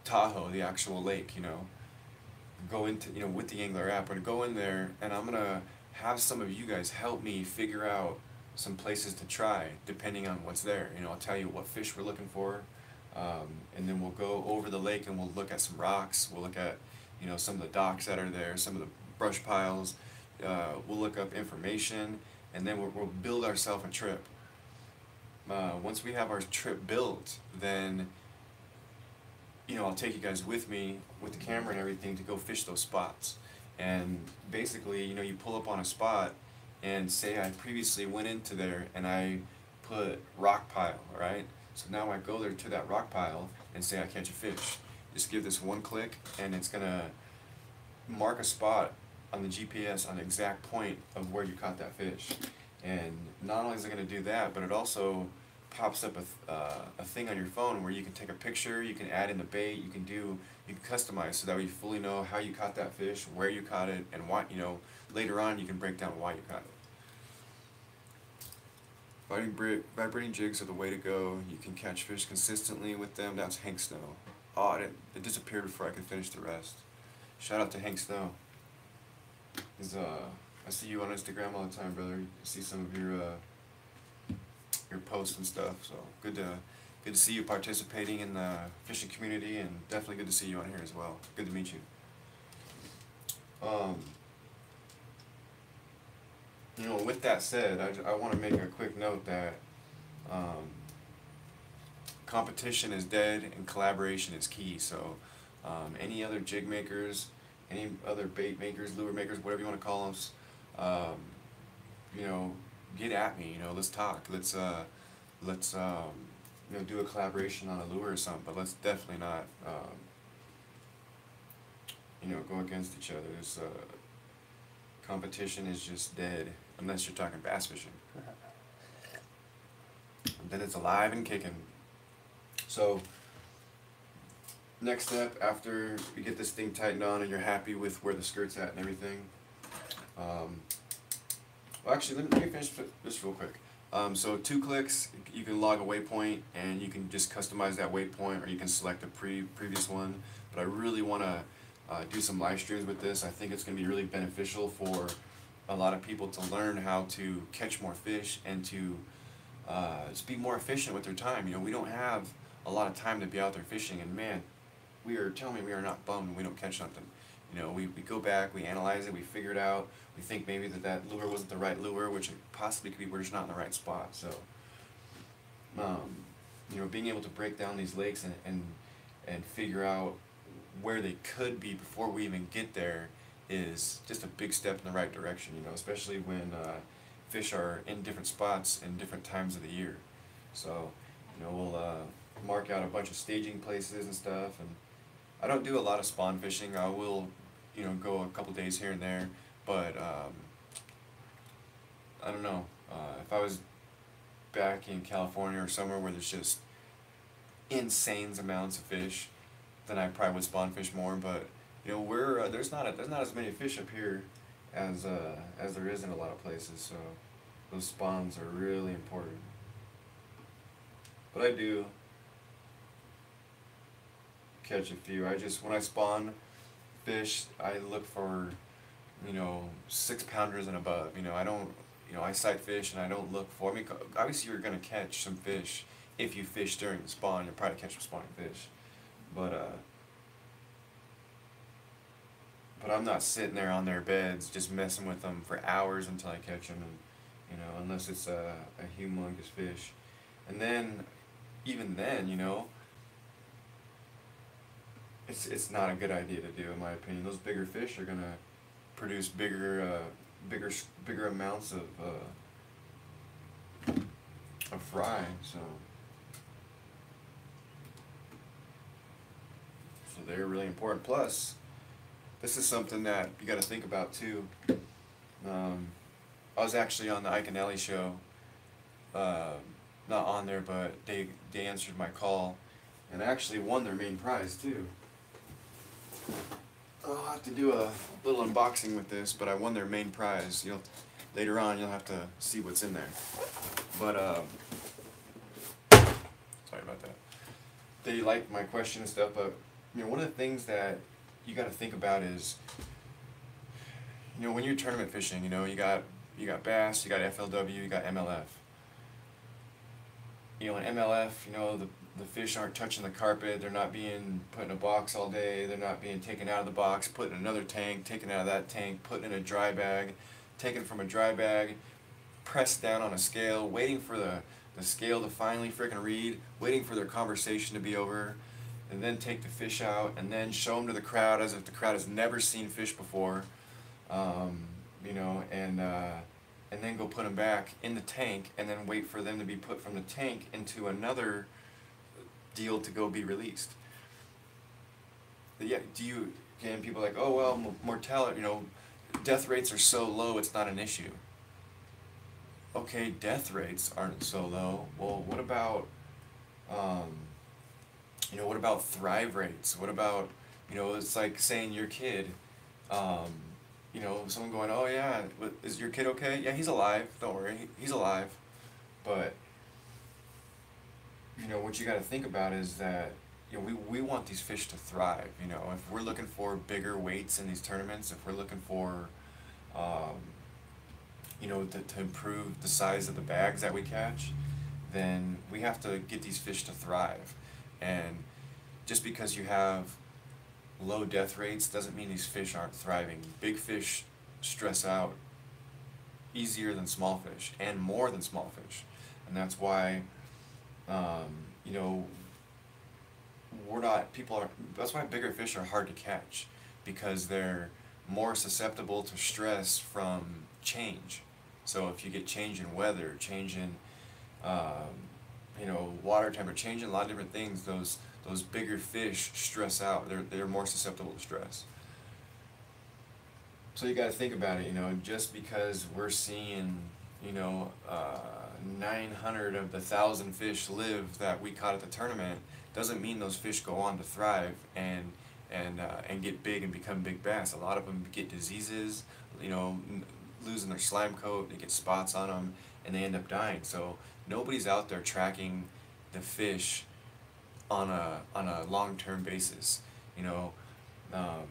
Tahoe, the actual lake, you know. Go into, you know, with the Angler app, I'm going to go in there and I'm going to have some of you guys help me figure out some places to try depending on what's there. You know, I'll tell you what fish we're looking for, and then we'll go over the lake and we'll look at some rocks. We'll look at, you know, some of the docks that are there, some of the brush piles. We'll look up information, and then we'll build ourselves a trip. Once we have our trip built, then, you know, I'll take you guys with me with the camera and everything to go fish those spots. And basically, you know, you pull up on a spot and say I previously went into there and I put rock pile, right? So now I go there to that rock pile and say I catch a fish. Just give this one click and it's gonna mark a spot on the GPS on the exact point of where you caught that fish. And not only is it gonna do that, but it also pops up a thing on your phone where you can take a picture, you can add in the bait, you can customize so that way you fully know how you caught that fish, where you caught it, and what, you know, later on you can break down why you caught it. Vibrating jigs are the way to go. You can catch fish consistently with them. That's Hank Snow. Oh, it disappeared before I could finish the rest. Shout out to Hank Snow. I see you on Instagram all the time, brother. I see some of your posts and stuff. So good to see you participating in the fishing community, and definitely good to see you on here as well. Good to meet you. You know, with that said, I want to make a quick note that competition is dead and collaboration is key. So any other jig makers, any other bait makers, lure makers, whatever you want to call them, you know, get at me. You know, let's talk. Let's you know, do a collaboration on a lure or something. But let's definitely not you know, go against each other. This competition is just dead unless you're talking bass fishing. And then it's alive and kicking. So next step, after we get this thing tightened on and you're happy with where the skirt's at and everything, well, actually, let me finish this real quick. So 2 clicks, you can log a waypoint and you can just customize that waypoint, or you can select a previous one. But I really want to do some live streams with this. I think it's going to be really beneficial for a lot of people to learn how to catch more fish and to just be more efficient with their time. You know, we don't have a lot of time to be out there fishing, and man, we are not bummed when we don't catch something. You know, we go back, we analyze it, we figure it out, we think maybe that lure wasn't the right lure, which it possibly could be we're just not in the right spot. So, you know, being able to break down these lakes and figure out where they could be before we even get there is just a big step in the right direction, you know, especially when fish are in different spots in different times of the year. So, you know, we'll mark out a bunch of staging places and stuff, and I don't do a lot of spawn fishing. I will, you know, go a couple days here and there, but I don't know, if I was back in California or somewhere where there's just insane amounts of fish, then I probably would spawn fish more. But you know, there's not as many fish up here as there is in a lot of places. So those spawns are really important. But I do catch a few. When I spawn fish, I look for, you know, 6-pounders and above. You know, I don't, you know, I sight fish and I don't look for, I mean, obviously you're going to catch some fish. If you fish during the spawn, you'll probably catch some spawning fish. But I'm not sitting there on their beds just messing with them for hours until I catch them, and, you know, unless it's a humongous fish. And then, even then, you know, it's not a good idea to do, in my opinion. Those bigger fish are gonna produce bigger amounts of fry. So they're really important. Plus, this is something that you got to think about too. I was actually on the Ike and Ellie show. Not on there, but they answered my call, and I actually won their main prize too. I'll have to do a little unboxing with this, but I won their main prize. Later on you'll have to see what's in there. But sorry about that. They liked my question and stuff, but you know, one of the things that you got to think about is, you know, when you're tournament fishing, you know, you got bass, you got FLW, you got MLF. You know, in MLF, you know, the fish aren't touching the carpet, they're not being put in a box all day, they're not being taken out of the box, put in another tank, taken out of that tank, put in a dry bag, taken from a dry bag, pressed down on a scale, waiting for the scale to finally frickin' read, waiting for their conversation to be over, and then take the fish out, and then show them to the crowd as if the crowd has never seen fish before, you know, and then go put them back in the tank, and then wait for them to be put from the tank into another deal to go be released. Yeah, and people are like, oh well, mortality, you know, death rates are so low, it's not an issue. Okay, death rates aren't so low. Well, what about, you know, what about thrive rates? What about, you know, it's like saying your kid, you know, someone going, oh yeah, is your kid okay? Yeah, he's alive, don't worry, he's alive. But, you know, what you got to think about is that, you know, we want these fish to thrive. You know, if we're looking for bigger weights in these tournaments, if we're looking for, you know, to improve the size of the bags that we catch, then we have to get these fish to thrive. And just because you have low death rates doesn't mean these fish aren't thriving. Big fish stress out easier than small fish, and more than small fish. And that's why, you know, that's why bigger fish are hard to catch, because they're more susceptible to stress from change. So if you get change in weather, change in, you know, water temperature, change in a lot of different things, those bigger fish stress out. They're more susceptible to stress. So you got to think about it, you know, just because we're seeing, you know, 900 of the 1,000 fish live that we caught at the tournament, doesn't mean those fish go on to thrive and get big and become big bass. A lot of them get diseases, you know, losing their slime coat, they get spots on them, and they end up dying. So nobody's out there tracking the fish on a long-term basis. You know, um,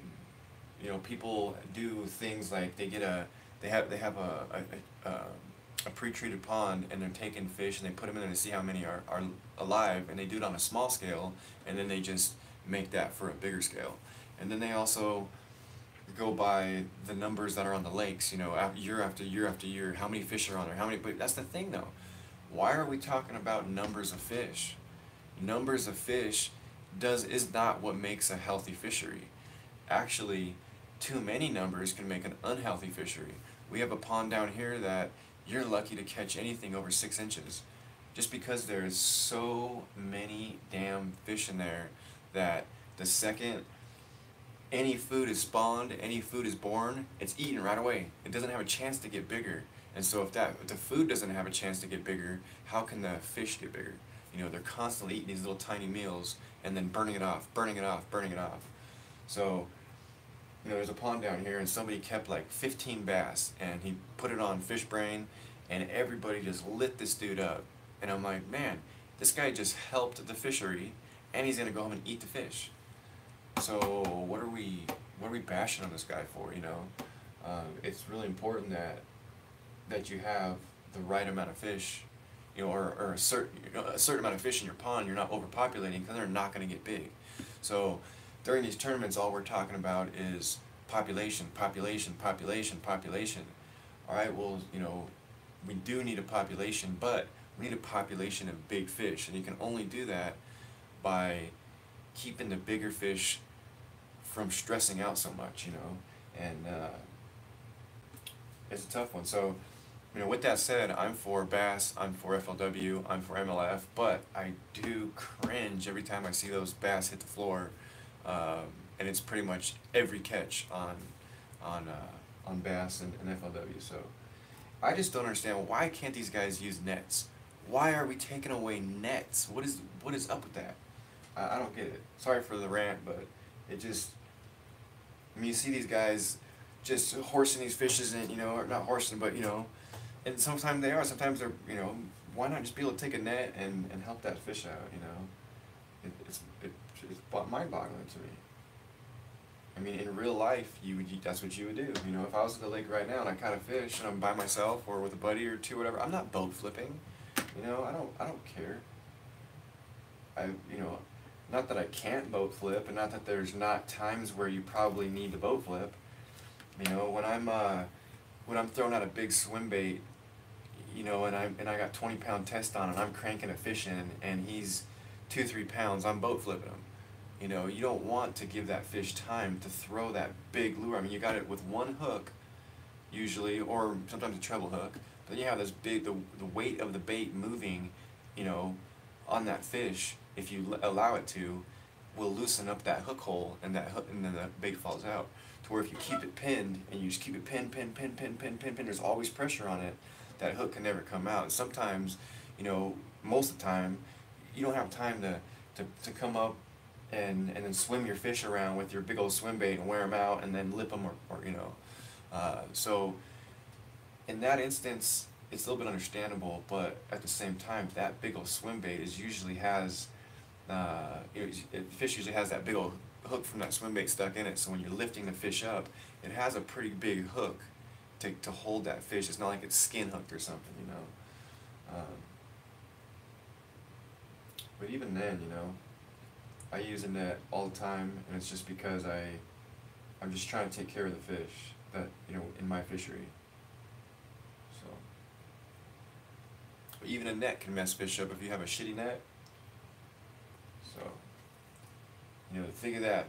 people do things like they have a pre-treated pond, and they're taking fish and they put them in there to see how many are alive, and they do it on a small scale, and then they just make that for a bigger scale. And then they also go by the numbers that are on the lakes, year after year after year, how many fish are on there, but that's the thing though. Why are we talking about numbers of fish? Numbers of fish is not what makes a healthy fishery. Actually, too many numbers can make an unhealthy fishery. We have a pond down here that you're lucky to catch anything over 6 inches. Just because there's so many damn fish in there that the second any food is spawned, any food is born, it's eaten right away. It doesn't have a chance to get bigger. And so if the food doesn't have a chance to get bigger, how can the fish get bigger? They're constantly eating these little tiny meals and then burning it off, burning it off, burning it off. So, there's a pond down here, and somebody kept like 15 bass, and he put it on Fish Brain, and everybody just lit this dude up. And I'm like, man, this guy just helped the fishery, and he's gonna go home and eat the fish. So what are we bashing on this guy for? It's really important that you have the right amount of fish, or a certain amount of fish in your pond. You're not overpopulating, because they're not going to get big. So during these tournaments, all we're talking about is population, population, population, population. All right, well, we do need a population, but we need a population of big fish, and you can only do that by keeping the bigger fish from stressing out so much, and it's a tough one. So, with that said, I'm for bass, I'm for FLW, I'm for MLF, but I do cringe every time I see those bass hit the floor, and it's pretty much every catch on bass and FLW. So I just don't understand, why can't these guys use nets? Why are we taking away nets? What is up with that? I don't get it. Sorry for the rant, but it just, you see these guys just horsing these fishes in, or not horsing, but, and sometimes they are, sometimes they're, why not just be able to take a net and help that fish out, It's mind-boggling to me. I mean, in real life, that's what you would do. If I was at the lake right now and I caught a fish and I'm by myself or with a buddy or two, whatever, I'm not boat flipping. I don't care. Not that I can't boat flip, and not that there's not times where you probably need to boat flip. When I'm throwing out a big swim bait, and I got 20-pound test on and I'm cranking a fish in and he's 2-3 pounds, I'm boat flipping him. You don't want to give that fish time to throw that big lure. I mean, you got it with one hook usually, or sometimes a treble hook, but then you have this big, the weight of the bait moving, on that fish, if you allow it to, will loosen up that hook hole, and then the bait falls out. To where if you keep it pinned, and you just keep it pinned, there's always pressure on it, that hook can never come out. And sometimes, most of the time, you don't have time to come up and then swim your fish around with your big old swim bait and wear them out and then lip them, so in that instance, it's a little bit understandable, but at the same time, that big old swim bait usually has, fish usually has that big old hook from that swim bait stuck in it, so when you're lifting the fish up, it has a pretty big hook to hold that fish. It's not like it's skin hooked or something, but even then, I use a net all the time, and it's just because I'm just trying to take care of the fish that, in my fishery. So, but even a net can mess fish up if you have a shitty net. So, think of that.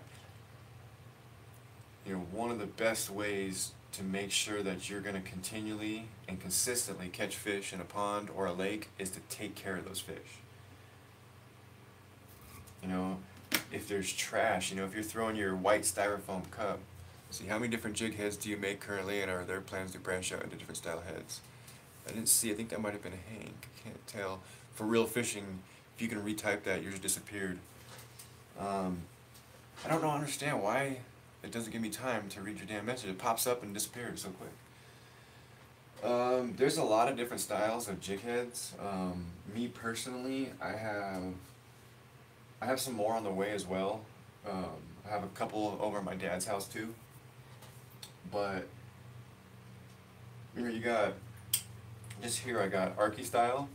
One of the best ways to make sure that you're going to continually and consistently catch fish in a pond or a lake is to take care of those fish. If there's trash, if you're throwing your white styrofoam cup, see, how many different jig heads do you make currently, and are there plans to branch out into different style heads? I didn't see, I think that might have been a Hank, I can't tell. For real fishing, if you can retype that, yours disappeared. I don't understand why it doesn't give me time to read your damn message. It pops up and disappears so quick. There's a lot of different styles of jig heads. Me personally, I have some more on the way as well. I I have a couple over at my dad's house too. But you got, just here I got Arky style.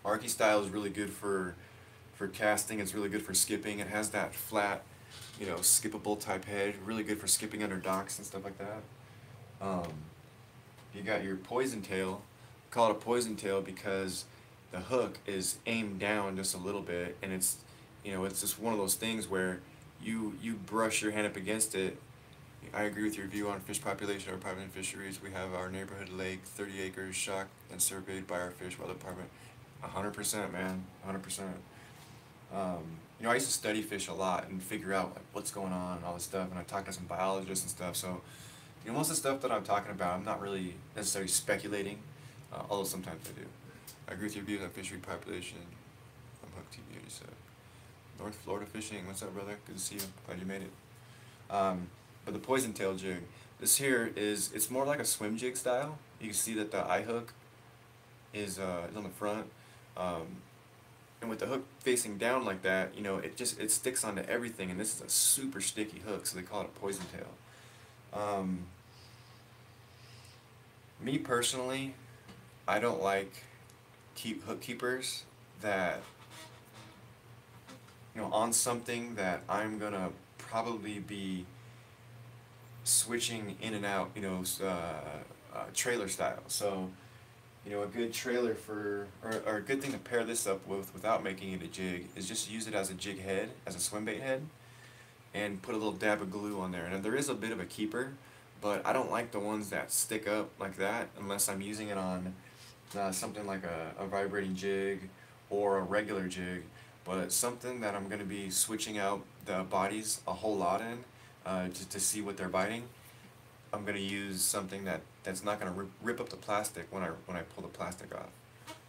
Arky style is really good for casting. It's really good for skipping. It has that flat, skippable type head. Really good for skipping under docks and stuff like that. You got your poison tail. Call it a poison tail because the hook is aimed down just a little bit, and it's it's just one of those things where you brush your hand up against it. I agree with your view on fish population or private fisheries. We have our neighborhood lake, 30 acres, shocked and surveyed by our fish weather department. 100%, man, 100%. I used to study fish a lot and figure out like what's going on and all this stuff, and I talked to some biologists and stuff. So, most of the stuff that I'm talking about, I'm not really necessarily speculating, although sometimes I do. I agree with your views on fishery population. I'm hooked TV, you said. North Florida fishing. What's up, brother? Good to see you. Glad you made it. But the poison tail jig, this here it's more like a swim jig style. You can see that the eye hook is on the front, and with the hook facing down like that, it sticks onto everything, and this is a super sticky hook, so they call it a poison tail. Me personally, I don't like hook keepers that on something that I'm gonna probably be switching in and out, trailer style. So, a good trailer or a good thing to pair this up with without making it a jig is just use it as a jig head, as a swim bait head, and put a little dab of glue on there. And there is a bit of a keeper, but I don't like the ones that stick up like that unless I'm using it on something like a vibrating jig or a regular jig. But something that I'm going to be switching out the bodies a whole lot in, to see what they're biting, I'm going to use something that's not going to rip up the plastic when I pull the plastic off.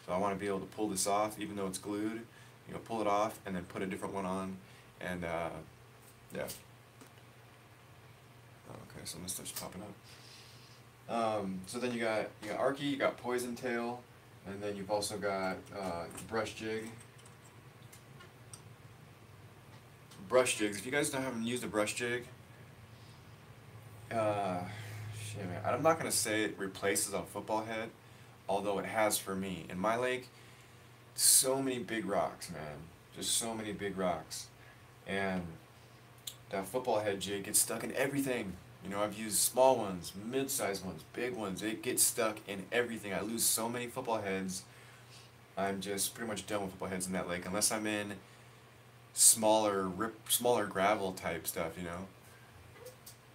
So I want to be able to pull this off even though it's glued, pull it off and then put a different one on, and yeah. Okay, so this stuff's popping up. So then you got Arky, you got poison tail, and then you've also got brush jig. Brush jigs. If you guys haven't used a brush jig, shit, man, I'm not gonna say it replaces a football head, although it has for me. In my lake, so many big rocks, man, just so many big rocks, and that football head jig gets stuck in everything. I've used small ones, mid-sized ones, big ones. It gets stuck in everything. I lose so many football heads. I'm just pretty much done with football heads in that lake, unless I'm in smaller gravel type stuff,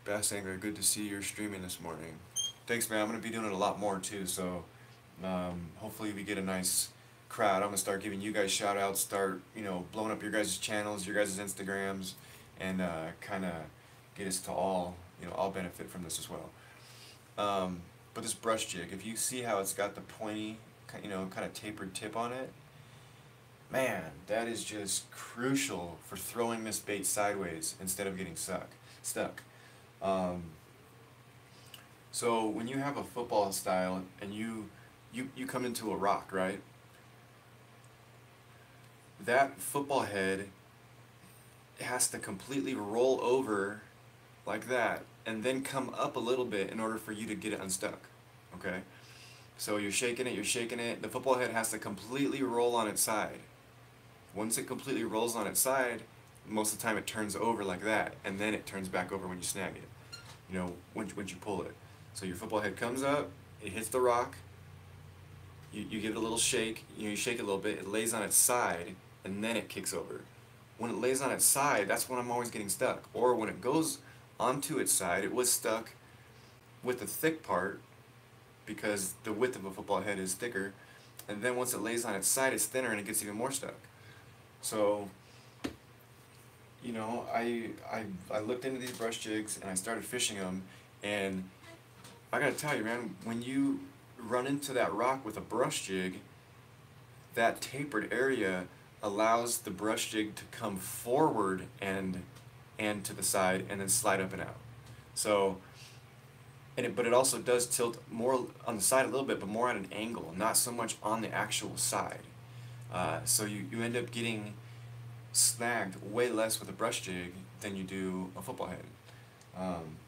Bass Angler, good to see you're streaming this morning. Thanks, man. I'm going to be doing it a lot more too, so hopefully we get a nice crowd. I'm going to start giving you guys shout outs, start blowing up your guys' channels, your guys' Instagrams, and kind of get us to all benefit from this as well. But this brush jig, if you see how it's got the pointy kind of tapered tip on it, man, that is just crucial for throwing this bait sideways instead of getting stuck. So when you have a football style and you come into a rock, right? That football head has to completely roll over like that and then come up a little bit in order for you to get it unstuck. Okay? So you're shaking it, the football head has to completely roll on its side. Once it completely rolls on its side, most of the time it turns over like that, and then it turns back over when you snag it, when you pull it. So your football head comes up, it hits the rock, you give it a little shake, you shake it a little bit, it lays on its side, and then it kicks over. When it lays on its side, that's when I'm always getting stuck. Or when it goes onto its side, it was stuck with the thick part, because the width of a football head is thicker, and then once it lays on its side, it's thinner and it gets even more stuck. So, I looked into these brush jigs and I started fishing them, and I gotta tell you, man, when you run into that rock with a brush jig, that tapered area allows the brush jig to come forward and to the side and then slide up and out. So, but it also does tilt more on the side a little bit, but more at an angle, not so much on the actual side. So you end up getting snagged way less with a brush jig than you do a football head.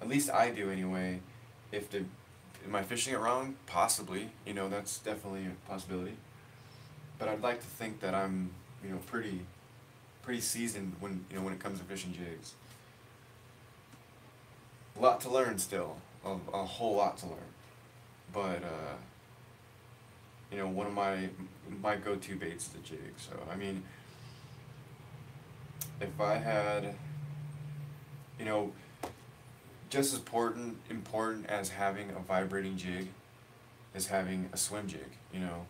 At least I do anyway. Am I fishing it wrong? Possibly. You know, that's definitely a possibility. But I'd like to think that I'm, you know, pretty seasoned when, you know, when it comes to fishing jigs. A lot to learn still, a whole lot to learn. But you know, one of my go-to baits is the jig. So I mean, if I had, you know, just as important as having a vibrating jig is having a swim jig, you know.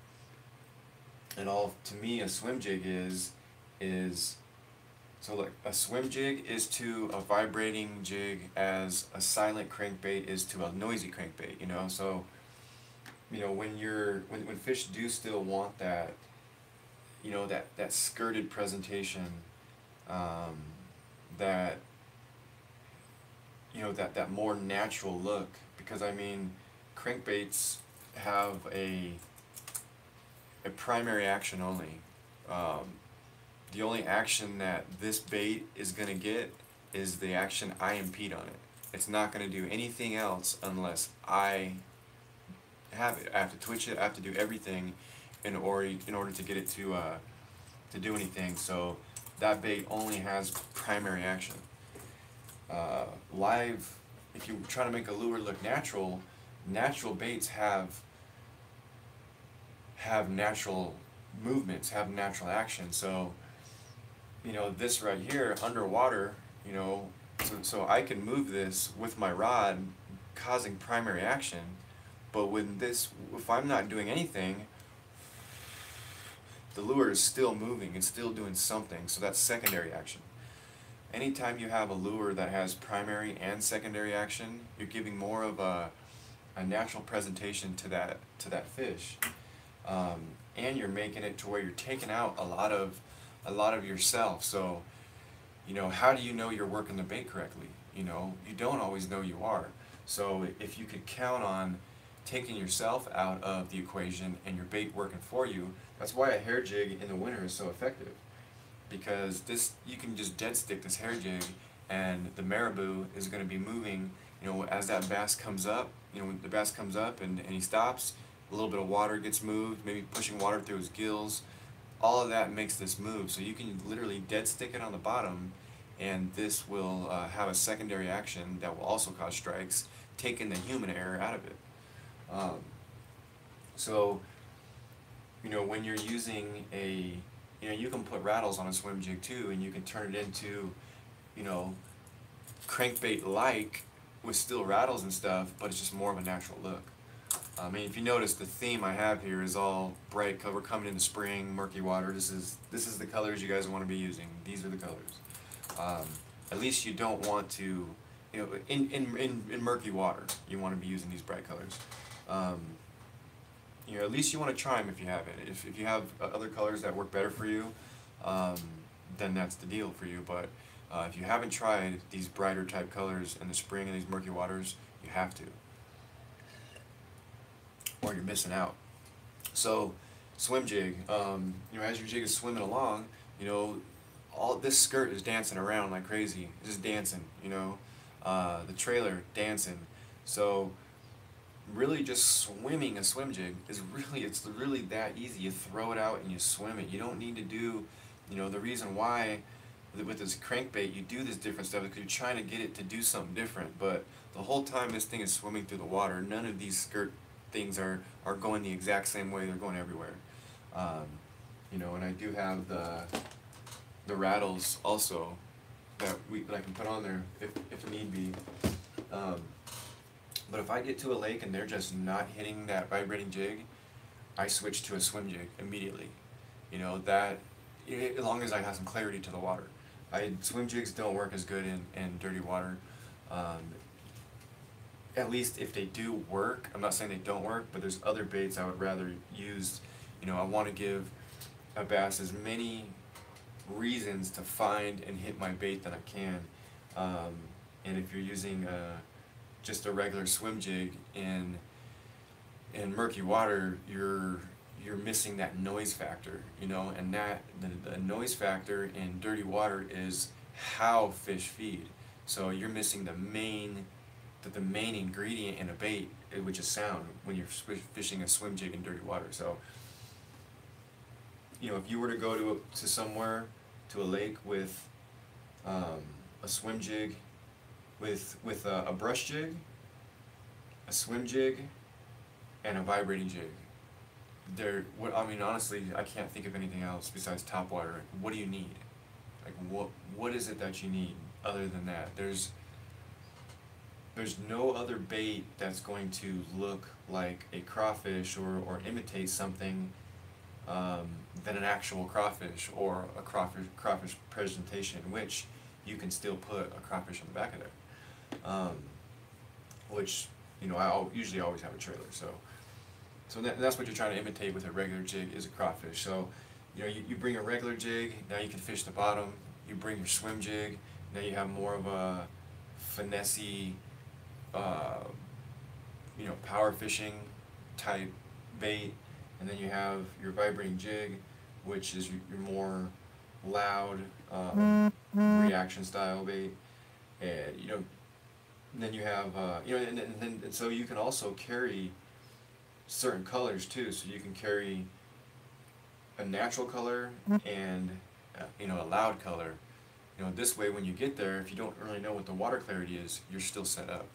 And all, to me, a swim jig is so like a swim jig is to a vibrating jig as a silent crankbait is to a noisy crankbait, you know. So, you know, when fish do still want that, you know, that skirted presentation, that, you know, that more natural look, because I mean, crankbaits have a primary action only. The only action that this bait is going to get is the action I impede on it. It's not going to do anything else unless I have it. I have to twitch it, I have to do everything in order to get it to do anything. So that bait only has primary action. Live, if you try to make a lure look natural, natural baits have natural movements, have natural action. So, you know, this right here, underwater, you know, so I can move this with my rod, causing primary action, but when this, if I'm not doing anything, the lure is still moving, it's still doing something, so that's secondary action. Anytime you have a lure that has primary and secondary action, you're giving more of a natural presentation to that fish, and you're making it to where you're taking out a lot of yourself. So, you know, how do you know you're working the bait correctly? You know, you don't always know you are. So if you could count on taking yourself out of the equation and your bait working for you, that's why a hair jig in the winter is so effective. Because this, you can just dead stick this hair jig and the marabou is going to be moving, you know, as that bass comes up, you know, when the bass comes up and he stops, a little bit of water gets moved, maybe pushing water through his gills, all of that makes this move. So you can literally dead stick it on the bottom and this will have a secondary action that will also cause strikes, taking the human error out of it. So, you know, when you're using you know, you can put rattles on a swim jig too, and you can turn it into, you know, crankbait-like with still rattles and stuff, but it's just more of a natural look. I mean, if you notice, the theme I have here is all bright color. We're coming into spring, murky water. This is the colors you guys want to be using. These are the colors. At least you don't want to, you know, in murky water, you want to be using these bright colors. You know, at least you want to try them if you have it. If you have other colors that work better for you, then that's the deal for you. But if you haven't tried these brighter type colors in the spring in these murky waters, you have to, or you're missing out. So, swim jig. You know, as your jig is swimming along, you know, all this skirt is dancing around like crazy, just dancing. You know, the trailer dancing. So, really, just swimming a swim jig is it's really that easy. You throw it out and you swim it. You don't need to do, you know, the reason why with this crankbait you do this different stuff is because you're trying to get it to do something different. But the whole time this thing is swimming through the water, none of these skirt things are going the exact same way. They're going everywhere. You know, and I do have the rattles also that I can put on there if need be. But if I get to a lake and they're just not hitting that vibrating jig, I switch to a swim jig immediately. You know, that, as long as I have some clarity to the water. Swim jigs don't work as good in dirty water. At least if they do work, I'm not saying they don't work, but there's other baits I would rather use. You know, I want to give a bass as many reasons to find and hit my bait that I can. And if you're using just a regular swim jig in murky water, you're missing that noise factor, you know, and that the noise factor in dirty water is how fish feed. So you're missing the main ingredient in a bait, which is sound, when you're fishing a swim jig in dirty water. So, you know, if you were to go to somewhere, to a lake with a swim jig, with a brush jig, a swim jig, and a vibrating jig, I mean, honestly, I can't think of anything else besides top water. What do you need? Like, what is it that you need other than that? There's no other bait that's going to look like a crawfish or imitate something than an actual crawfish, or a crawfish presentation, which you can still put a crawfish on the back of there. Which, you know, I usually always have a trailer, so that's what you're trying to imitate with a regular jig, is a crawfish. So, you know, you bring a regular jig, now you can fish the bottom. You bring your swim jig, now you have more of a finessey, you know, power fishing type bait, and then you have your vibrating jig, which is your more loud reaction style bait, and you know, then you have you know, and so you can also carry certain colors too. So you can carry a natural color and you know, a loud color. You know, this way when you get there, if you don't really know what the water clarity is, you're still set up.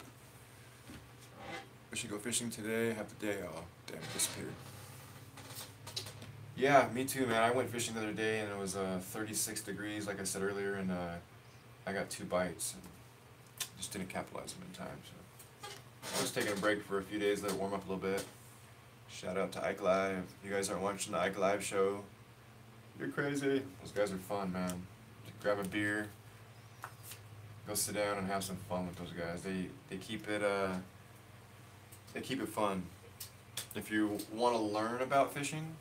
I should go fishing today, have the day off. Damn, it disappeared. Yeah, me too, man. I went fishing the other day and it was 36 degrees, like I said earlier, and I got 2 bites. And just didn't capitalize them in time. So I was taking a break for a few days, let it warm up a little bit. Shout out to Ike Live. If you guys aren't watching the Ike Live show, you're crazy. Those guys are fun, man. Just grab a beer, go sit down and have some fun with those guys. They keep it fun. If you want to learn about fishing,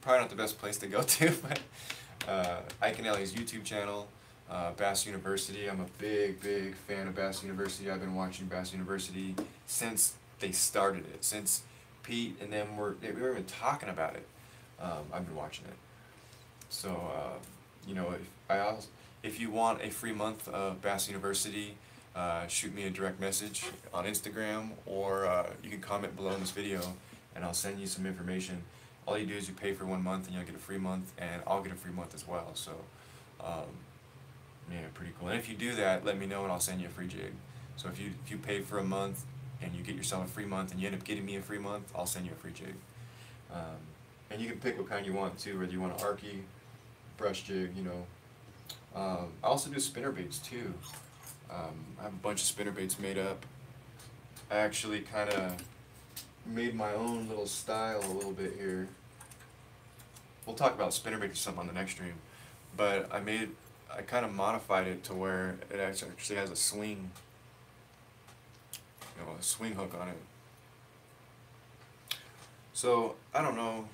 probably not the best place to go to, but Ike and Ellie's YouTube channel, Bass University. I'm a big fan of Bass University. I've been watching Bass University since they started it, since Pete and them were even talking about it. I've been watching it. So you know, if you want a free month of Bass University, shoot me a direct message on Instagram, or you can comment below in this video and I'll send you some information. All you do is you pay for 1 month and you'll get a free month, and I'll get a free month as well. So yeah, pretty cool. And if you do that, let me know and I'll send you a free jig. So if you pay for a month and you get yourself a free month and you end up getting me a free month, I'll send you a free jig. And you can pick what kind you want too, whether you want an arky, brush jig, you know. I also do spinnerbaits too. I have a bunch of spinnerbaits made up. I actually kind of made my own little style a little bit here. We'll talk about spinnerbaits or something on the next stream. But I kind of modified it to where it actually has a swing, you know, a swing hook on it. So I don't know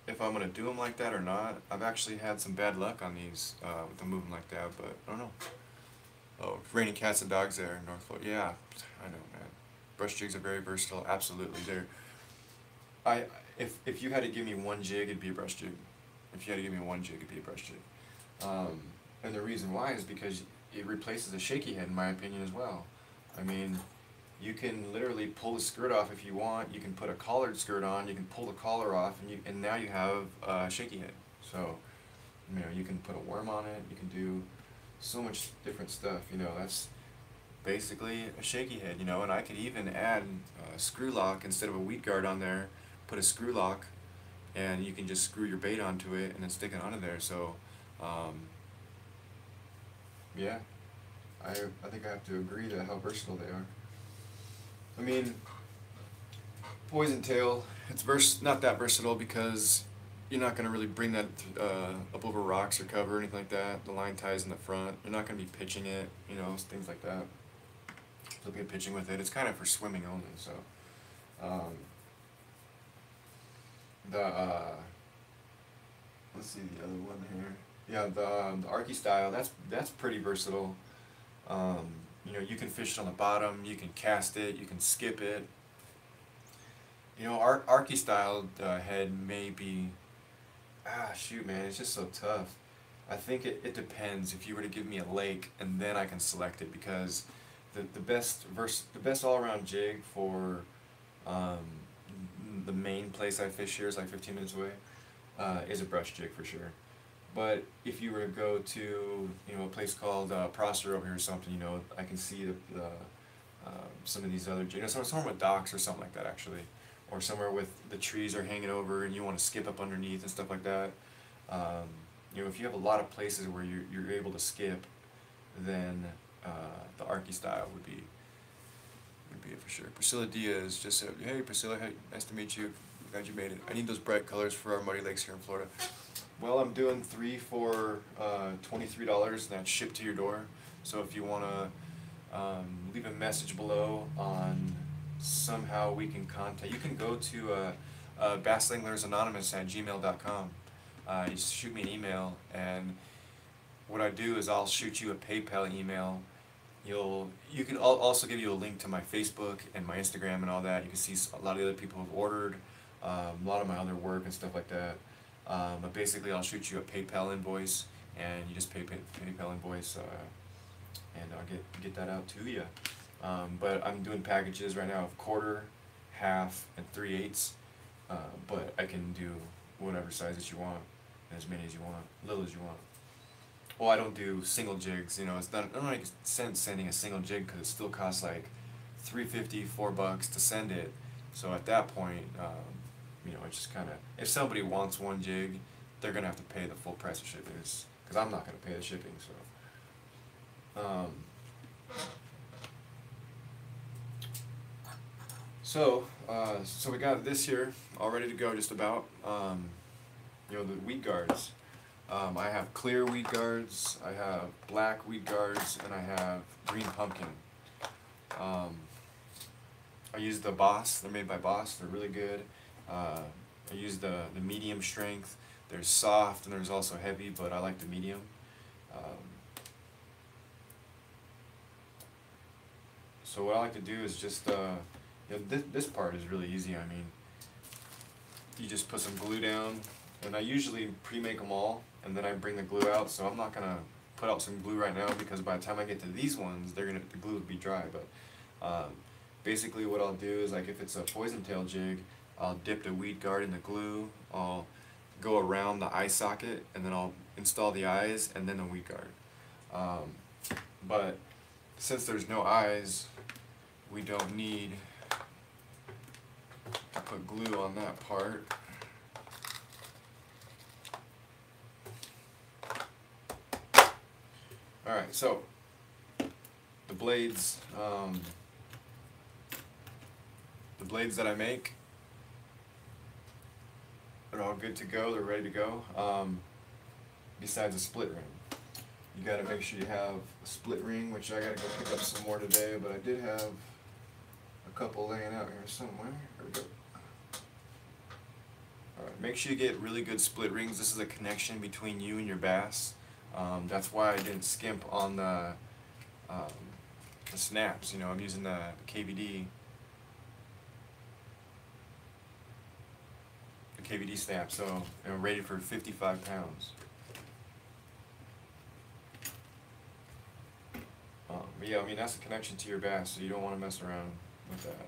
if I'm going to do them like that or not. I've actually had some bad luck on these with them moving like that, but I don't know. Oh, raining cats and dogs there in North Florida. Yeah, I know, man. Brush jigs are very versatile. Absolutely, if you had to give me one jig, it'd be a brush jig. If you had to give me one jig, it'd be a brush jig. And the reason why is because it replaces a shaky head, in my opinion, as well. I mean, you can literally pull the skirt off if you want. You can put a collared skirt on. You can pull the collar off, and now you have a shaky head. So, you know, you can put a worm on it. You can do so much different stuff. You know, that's basically a shaky head. You know, and I could even add a screw lock instead of a weed guard on there. Put a screw lock, and you can just screw your bait onto it and then stick it onto there. So, yeah, I think I have to agree to how versatile they are. I mean, poison tail, it's not that versatile because you're not going to really bring that up over rocks or cover or anything like that. The line ties in the front. You're not going to be pitching it, you know, things like that. Looking at pitching with it, it's kind of for swimming only. So, let's see the other one here. Yeah, the Arky style, that's pretty versatile. You know, you can fish it on the bottom, you can cast it, you can skip it. You know, Arky style head may be, shoot man, it's just so tough. I think it depends. If you were to give me a lake, and then I can select it, because the best all-around jig for um, the main place I fish here is like 15 minutes away, is a brush jig for sure. But if you were to go to, you know, a place called Prosser over here or something, you know, I can see some of these other jigs, you know, somewhere with docks or something like that actually, or somewhere with the trees are hanging over and you want to skip up underneath and stuff like that. You know, if you have a lot of places where you're able to skip, then the Arky style would be it for sure. Priscilla Diaz just said, "Hey Priscilla, hey, nice to meet you. Glad you made it. I need those bright colors for our muddy lakes here in Florida." Well, I'm doing 3 for $23, and that's shipped to your door. So if you want to leave a message below on somehow we can contact, you can go to bassanglersanonymous@gmail.com. You just shoot me an email, and what I do is I'll shoot you a PayPal email. I'll also give you a link to my Facebook and my Instagram and all that. You can see a lot of the other people who've ordered, a lot of my other work and stuff like that. But basically, I'll shoot you a PayPal invoice, and you just pay PayPal invoice, and I'll get that out to you. But I'm doing packages right now of quarter, half, and 3/8. But I can do whatever sizes you want, as many as you want, little as you want. Well, I don't do single jigs. You know, it doesn't make sense sending a single jig because it still costs like $3.50, $4 to send it. So at that point, you know, it's just kind of, if somebody wants one jig, they're gonna have to pay the full price of shipping, because I'm not gonna pay the shipping. So we got this here all ready to go, just about. You know, the weed guards. I have clear weed guards, I have black weed guards, and I have green pumpkin. I use the Boss. They're made by Boss. They're really good. I use the medium strength. There's soft and there's also heavy, but I like the medium. So what I like to do is just, you know, this part is really easy. I mean, you just put some glue down, and I usually pre-make them all, and then I bring the glue out. So I'm not gonna put out some glue right now, because by the time I get to these ones, the glue will be dry. But basically, what I'll do is, like, if it's a poison tail jig, I'll dip the weed guard in the glue. I'll go around the eye socket, and then I'll install the eyes and then the weed guard. But since there's no eyes, we don't need to put glue on that part. Alright, so the blades that I make, they're all good to go, they're ready to go, besides a split ring. You gotta make sure you have a split ring, which I gotta go pick up some more today, but I did have a couple laying out here somewhere. Here we go. Alright, make sure you get really good split rings. This is a connection between you and your bass. That's why I didn't skimp on the snaps. You know, I'm using the KVD snap, so I'm rated for 55 pounds. But yeah, I mean, that's a connection to your bass, so you don't want to mess around with that.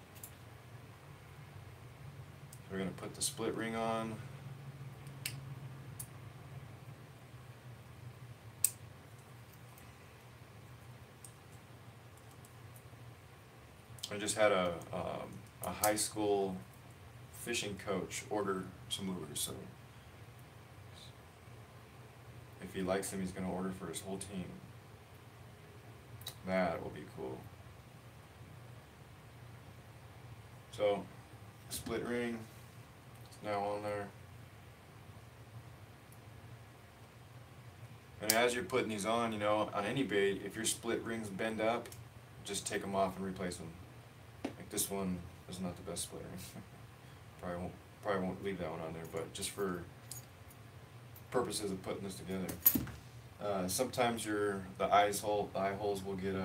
So we're going to put the split ring on. I just had a high school fishing coach order some lures, so if he likes them, he's going to order for his whole team. That will be cool. So, split ring is now on there. And as you're putting these on, you know, on any bait, if your split rings bend up, just take them off and replace them. Like this one is not the best split ring. Probably won't leave that one on there, but just for purposes of putting this together. Sometimes the eye holes will get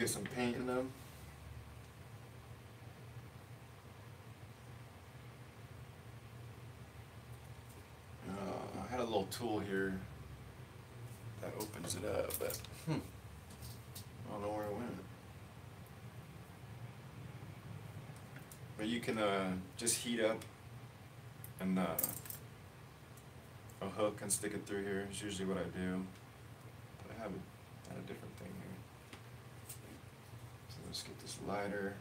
some paint in them. little tool here that opens it up, but I don't know where it went. But you can just heat up and a hook and stick it through here. It's usually what I do. But I have a different thing here. So let's get this lighter.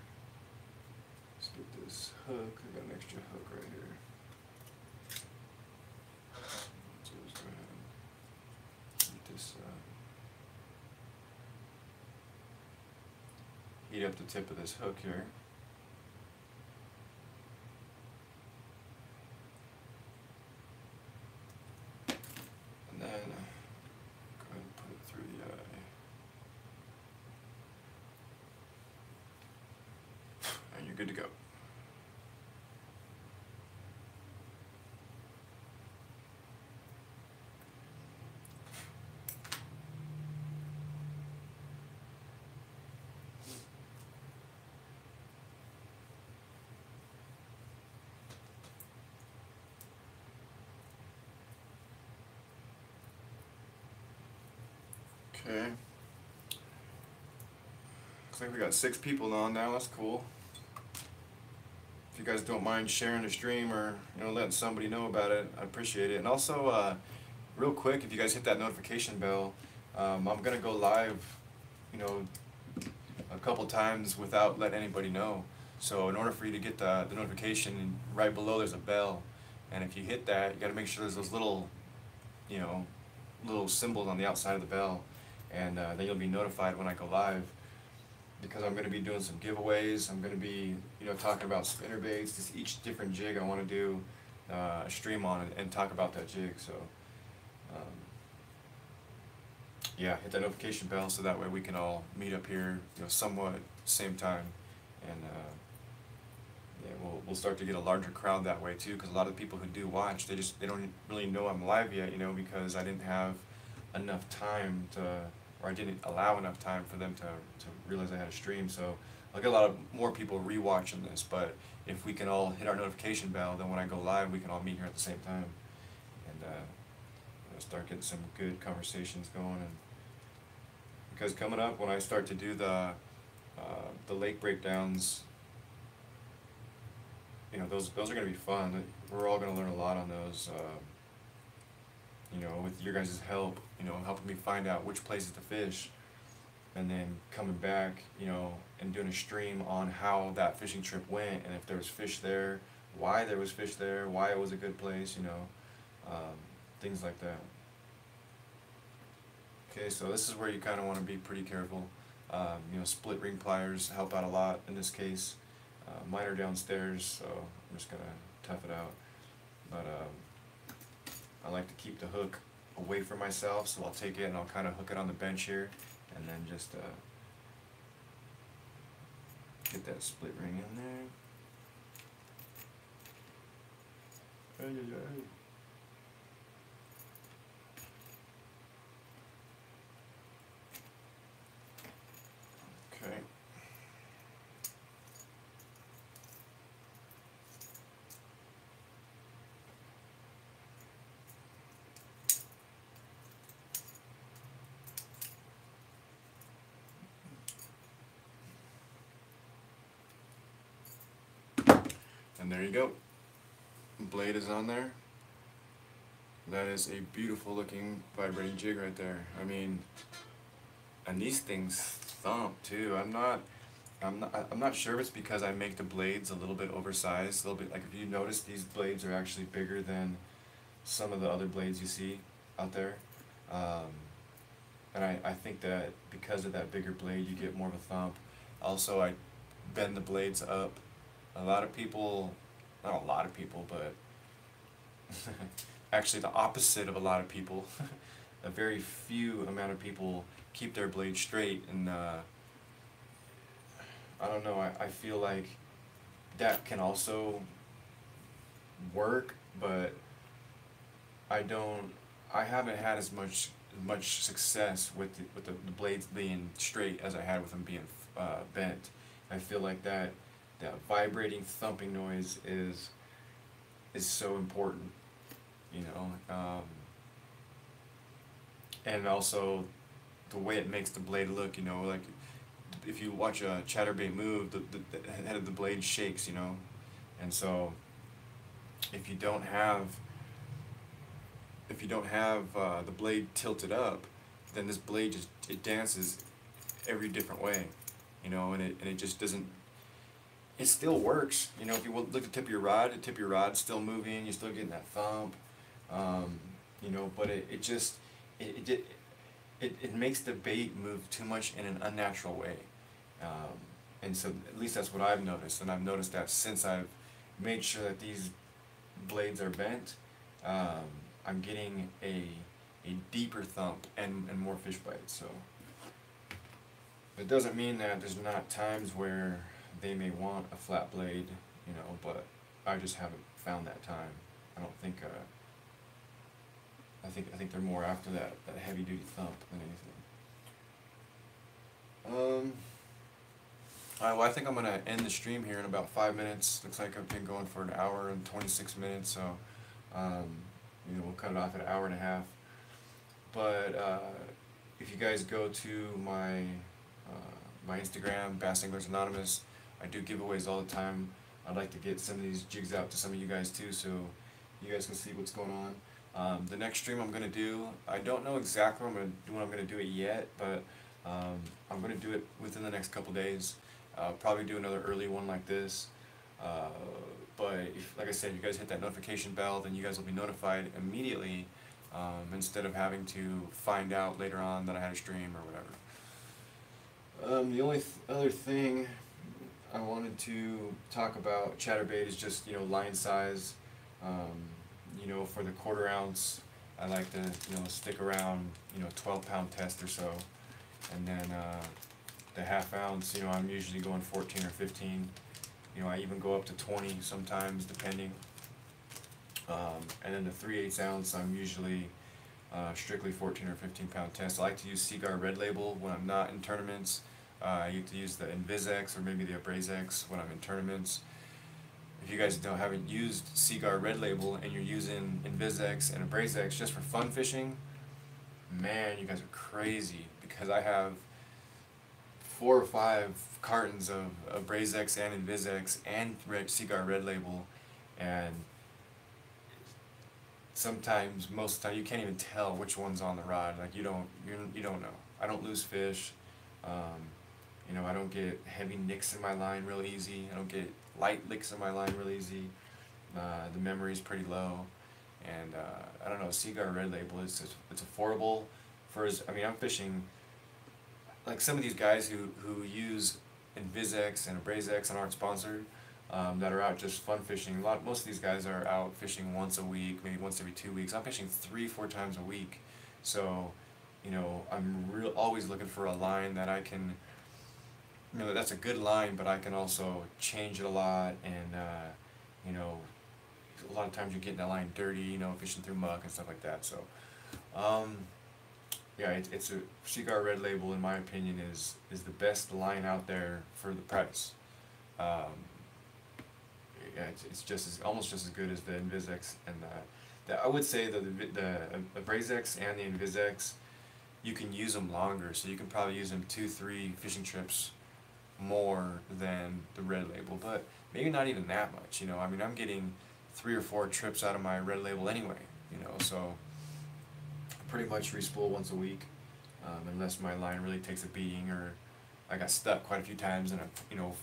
Let's get this hook. I got an extra hook right here. So let's go ahead and heat this heat up the tip of this hook here. And then go ahead and put it through the eye. And you're good to go. Okay. Looks like we got 6 people on now. That's cool. If you guys don't mind sharing the stream or letting somebody know about it, I appreciate it. And also, real quick, if you guys hit that notification bell, I'm gonna go live, a couple times without letting anybody know. So in order for you to get the notification, right below there's a bell, and if you hit that, you got to make sure there's those little, little symbols on the outside of the bell. And then you'll be notified when I go live, because I'm going to be doing some giveaways. I'm going to be, talking about spinnerbaits, just each different jig I want to do a stream on and talk about that jig. So, yeah, hit that notification bell so that way we can all meet up here, somewhat same time, and yeah, we'll start to get a larger crowd that way too. Because a lot of the people who do watch, they don't really know I'm live yet, because I didn't have enough time or I didn't allow enough time for them to realize I had a stream. So I'll get a lot of more people rewatching this, but if we can all hit our notification bell, then when I go live, we can all meet here at the same time, and start getting some good conversations going. And because coming up, when I start to do the lake breakdowns, those are going to be fun. We're all going to learn a lot on those. With your guys' help, helping me find out which places to fish, and then coming back, and doing a stream on how that fishing trip went, and if there was fish there, why there was fish there, why it was a good place, things like that. Okay, so this is where you kind of want to be pretty careful. Split ring pliers help out a lot in this case. Mine are downstairs, so I'm just going to tough it out. But I like to keep the hook away from myself, so I'll take it and I'll kind of hook it on the bench here, and then just get that split ring in there. Ay, ay, ay. Okay. And there you go. Blade is on there. That is a beautiful looking vibrating jig right there. I mean, and these things thump too. I'm not sure if it's because I make the blades a little bit oversized, a little bit, like if you notice, these blades are actually bigger than some of the other blades you see out there. And I think that because of that bigger blade, you get more of a thump. Also, I bend the blades up. A lot of people, not a lot of people, but actually the opposite of a lot of people, a very few amount of people keep their blade straight, and I don't know, I feel like that can also work, but I haven't had as much success with the blades being straight as I had with them being bent. I feel like that vibrating, thumping noise is so important, and also the way it makes the blade look, you know, like if you watch a chatterbait move, the head of the blade shakes, you know, and so if you don't have the blade tilted up, then this blade just, it dances every different way, you know, and it just doesn't. It still works, you know. If you look at the tip of your rod, the tip of your rod's still moving. You're still getting that thump, you know. But it just it makes the bait move too much in an unnatural way, and so at least that's what I've noticed. And I've noticed that since I've made sure that these blades are bent, I'm getting a deeper thump and more fish bites. So it doesn't mean that there's not times where they may want a flat blade, you know, but I just haven't found that time. I don't think. I think they're more after that heavy duty thump than anything. Alright, well, I think I'm gonna end the stream here in about 5 minutes. Looks like I've been going for an hour and 26 minutes, so you know, we'll cut it off at an hour and a half. But if you guys go to my my Instagram, Bass Anglers Anonymous, I do giveaways all the time. I'd like to get some of these jigs out to some of you guys too, so you guys can see what's going on. The next stream I'm going to do, I don't know exactly when I'm going to do it yet, but I'm going to do it within the next couple days. Probably do another early one like this. But if, like I said, you guys hit that notification bell, then you guys will be notified immediately, instead of having to find out later on that I had a stream or whatever. The only other thing I wanted to talk about chatterbait is just, you know, line size. You know, for the 1/4 ounce, I like to, you know, stick around, you know, 12-pound test or so, and then the 1/2 ounce, you know, I'm usually going 14 or 15. You know, I even go up to 20 sometimes, depending. And then the 3/8 ounce, I'm usually strictly 14 or 15-pound test. I like to use Seaguar Red Label when I'm not in tournaments. I used to use the Invisex or maybe the AbrazeX when I'm in tournaments. If you guys haven't used Seaguar Red Label and you're using Invisex and AbrazeX just for fun fishing, man, you guys are crazy, because I have 4 or 5 cartons of AbrazeX and Invisex and Seaguar Red Label, and sometimes, most of the time, you can't even tell which one's on the rod. Like you don't know. I don't lose fish. You know, I don't get heavy nicks in my line real easy. I don't get light licks in my line real easy. The memory's pretty low, and I don't know. Seaguar Red Label, it's affordable. I mean, I'm fishing like some of these guys who use Invisex and AbrazeX and aren't sponsored, that are out just fun fishing. Most of these guys are out fishing once a week, maybe once every 2 weeks. I'm fishing 3-4 times a week, so you know, I'm always looking for a line that I can. You know, that's a good line, but I can also change it a lot, and you know, a lot of times you're getting that line dirty, you know, fishing through muck and stuff like that. So, yeah, it's a Seaguar Red Label, in my opinion, is the best line out there for the price. Yeah, it's just almost just as good as the Invisex and I would say the AbrazeX and the Invisex, you can use them longer, so you can probably use them 2-3 fishing trips more than the Red Label, but maybe not even that much, you know. I mean, I'm getting 3 or 4 trips out of my Red Label anyway, you know, so I pretty much respool once a week, unless my line really takes a beating or I got stuck quite a few times and you know,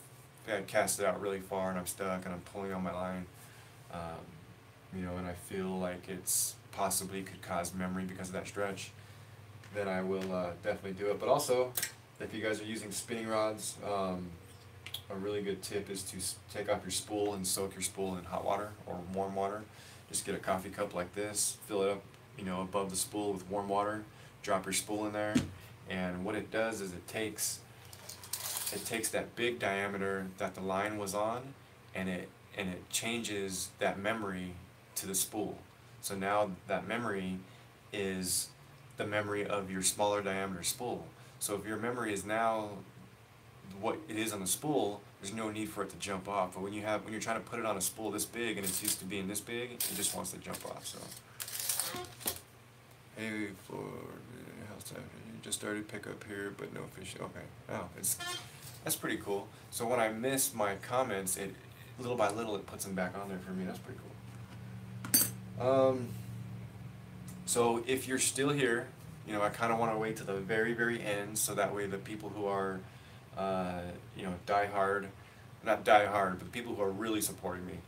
I cast it out really far and I'm stuck and I'm pulling on my line, you know, and I feel like it's possibly could cause memory because of that stretch, then I will definitely do it. But also, if you guys are using spinning rods, a really good tip is to take off your spool and soak your spool in hot water or warm water. Just get a coffee cup like this, fill it up, you know, above the spool with warm water, drop your spool in there, and what it does is it takes that big diameter that the line was on, and it changes that memory to the spool. So now that memory is the memory of your smaller diameter spool. So if your memory is now what it is on the spool, there's no need for it to jump off. But when you're trying to put it on a spool this big and it's used to being this big, it just wants to jump off. So Hey, for house time, you just started pickup here, but no fish. Okay, oh, that's pretty cool. So when I miss my comments, it little by little it puts them back on there for me. That's pretty cool. So if you're still here, you know, I kind of want to wait to the very, very end, so that way the people who are, you know, not die hard, but the people who are really supporting me,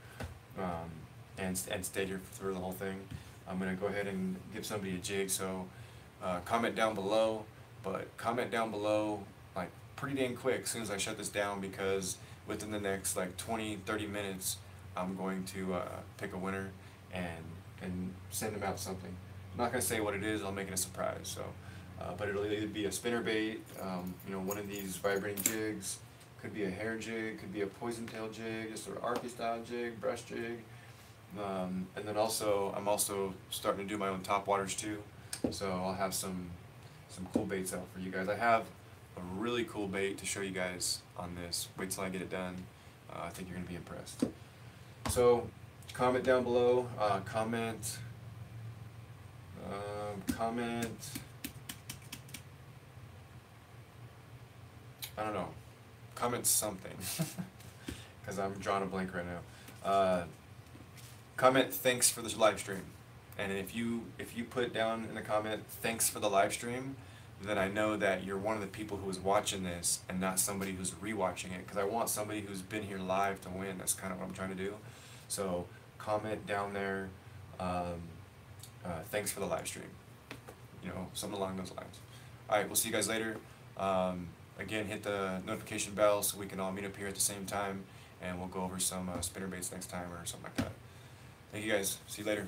and stayed here through the whole thing, I'm going to go ahead and give somebody a jig. So comment down below, but comment down below like pretty dang quick as soon as I shut this down, because within the next like 20-30 minutes I'm going to pick a winner and send them out something. I'm not going to say what it is, I'll make it a surprise. So, but it'll either be a spinnerbait, you know, one of these vibrating jigs, could be a hair jig, could be a poison tail jig, just an Arky style jig, brush jig. And then also, I'm also starting to do my own top waters too. So I'll have some cool baits out for you guys. I have a really cool bait to show you guys on this. Wait till I get it done. I think you're going to be impressed. So comment down below, comment, I don't know, comment something, because I'm drawing a blank right now. Comment thanks for this live stream, and if you put down in the comment thanks for the live stream, then I know that you're one of the people who is watching this and not somebody who's rewatching it, because I want somebody who's been here live to win. That's kind of what I'm trying to do. So comment down there, thanks for the live stream, you know, something along those lines. Alright, we'll see you guys later. Again, hit the notification bell so we can all meet up here at the same time, and we'll go over some spinnerbaits next time or something like that. Thank you guys. See you later.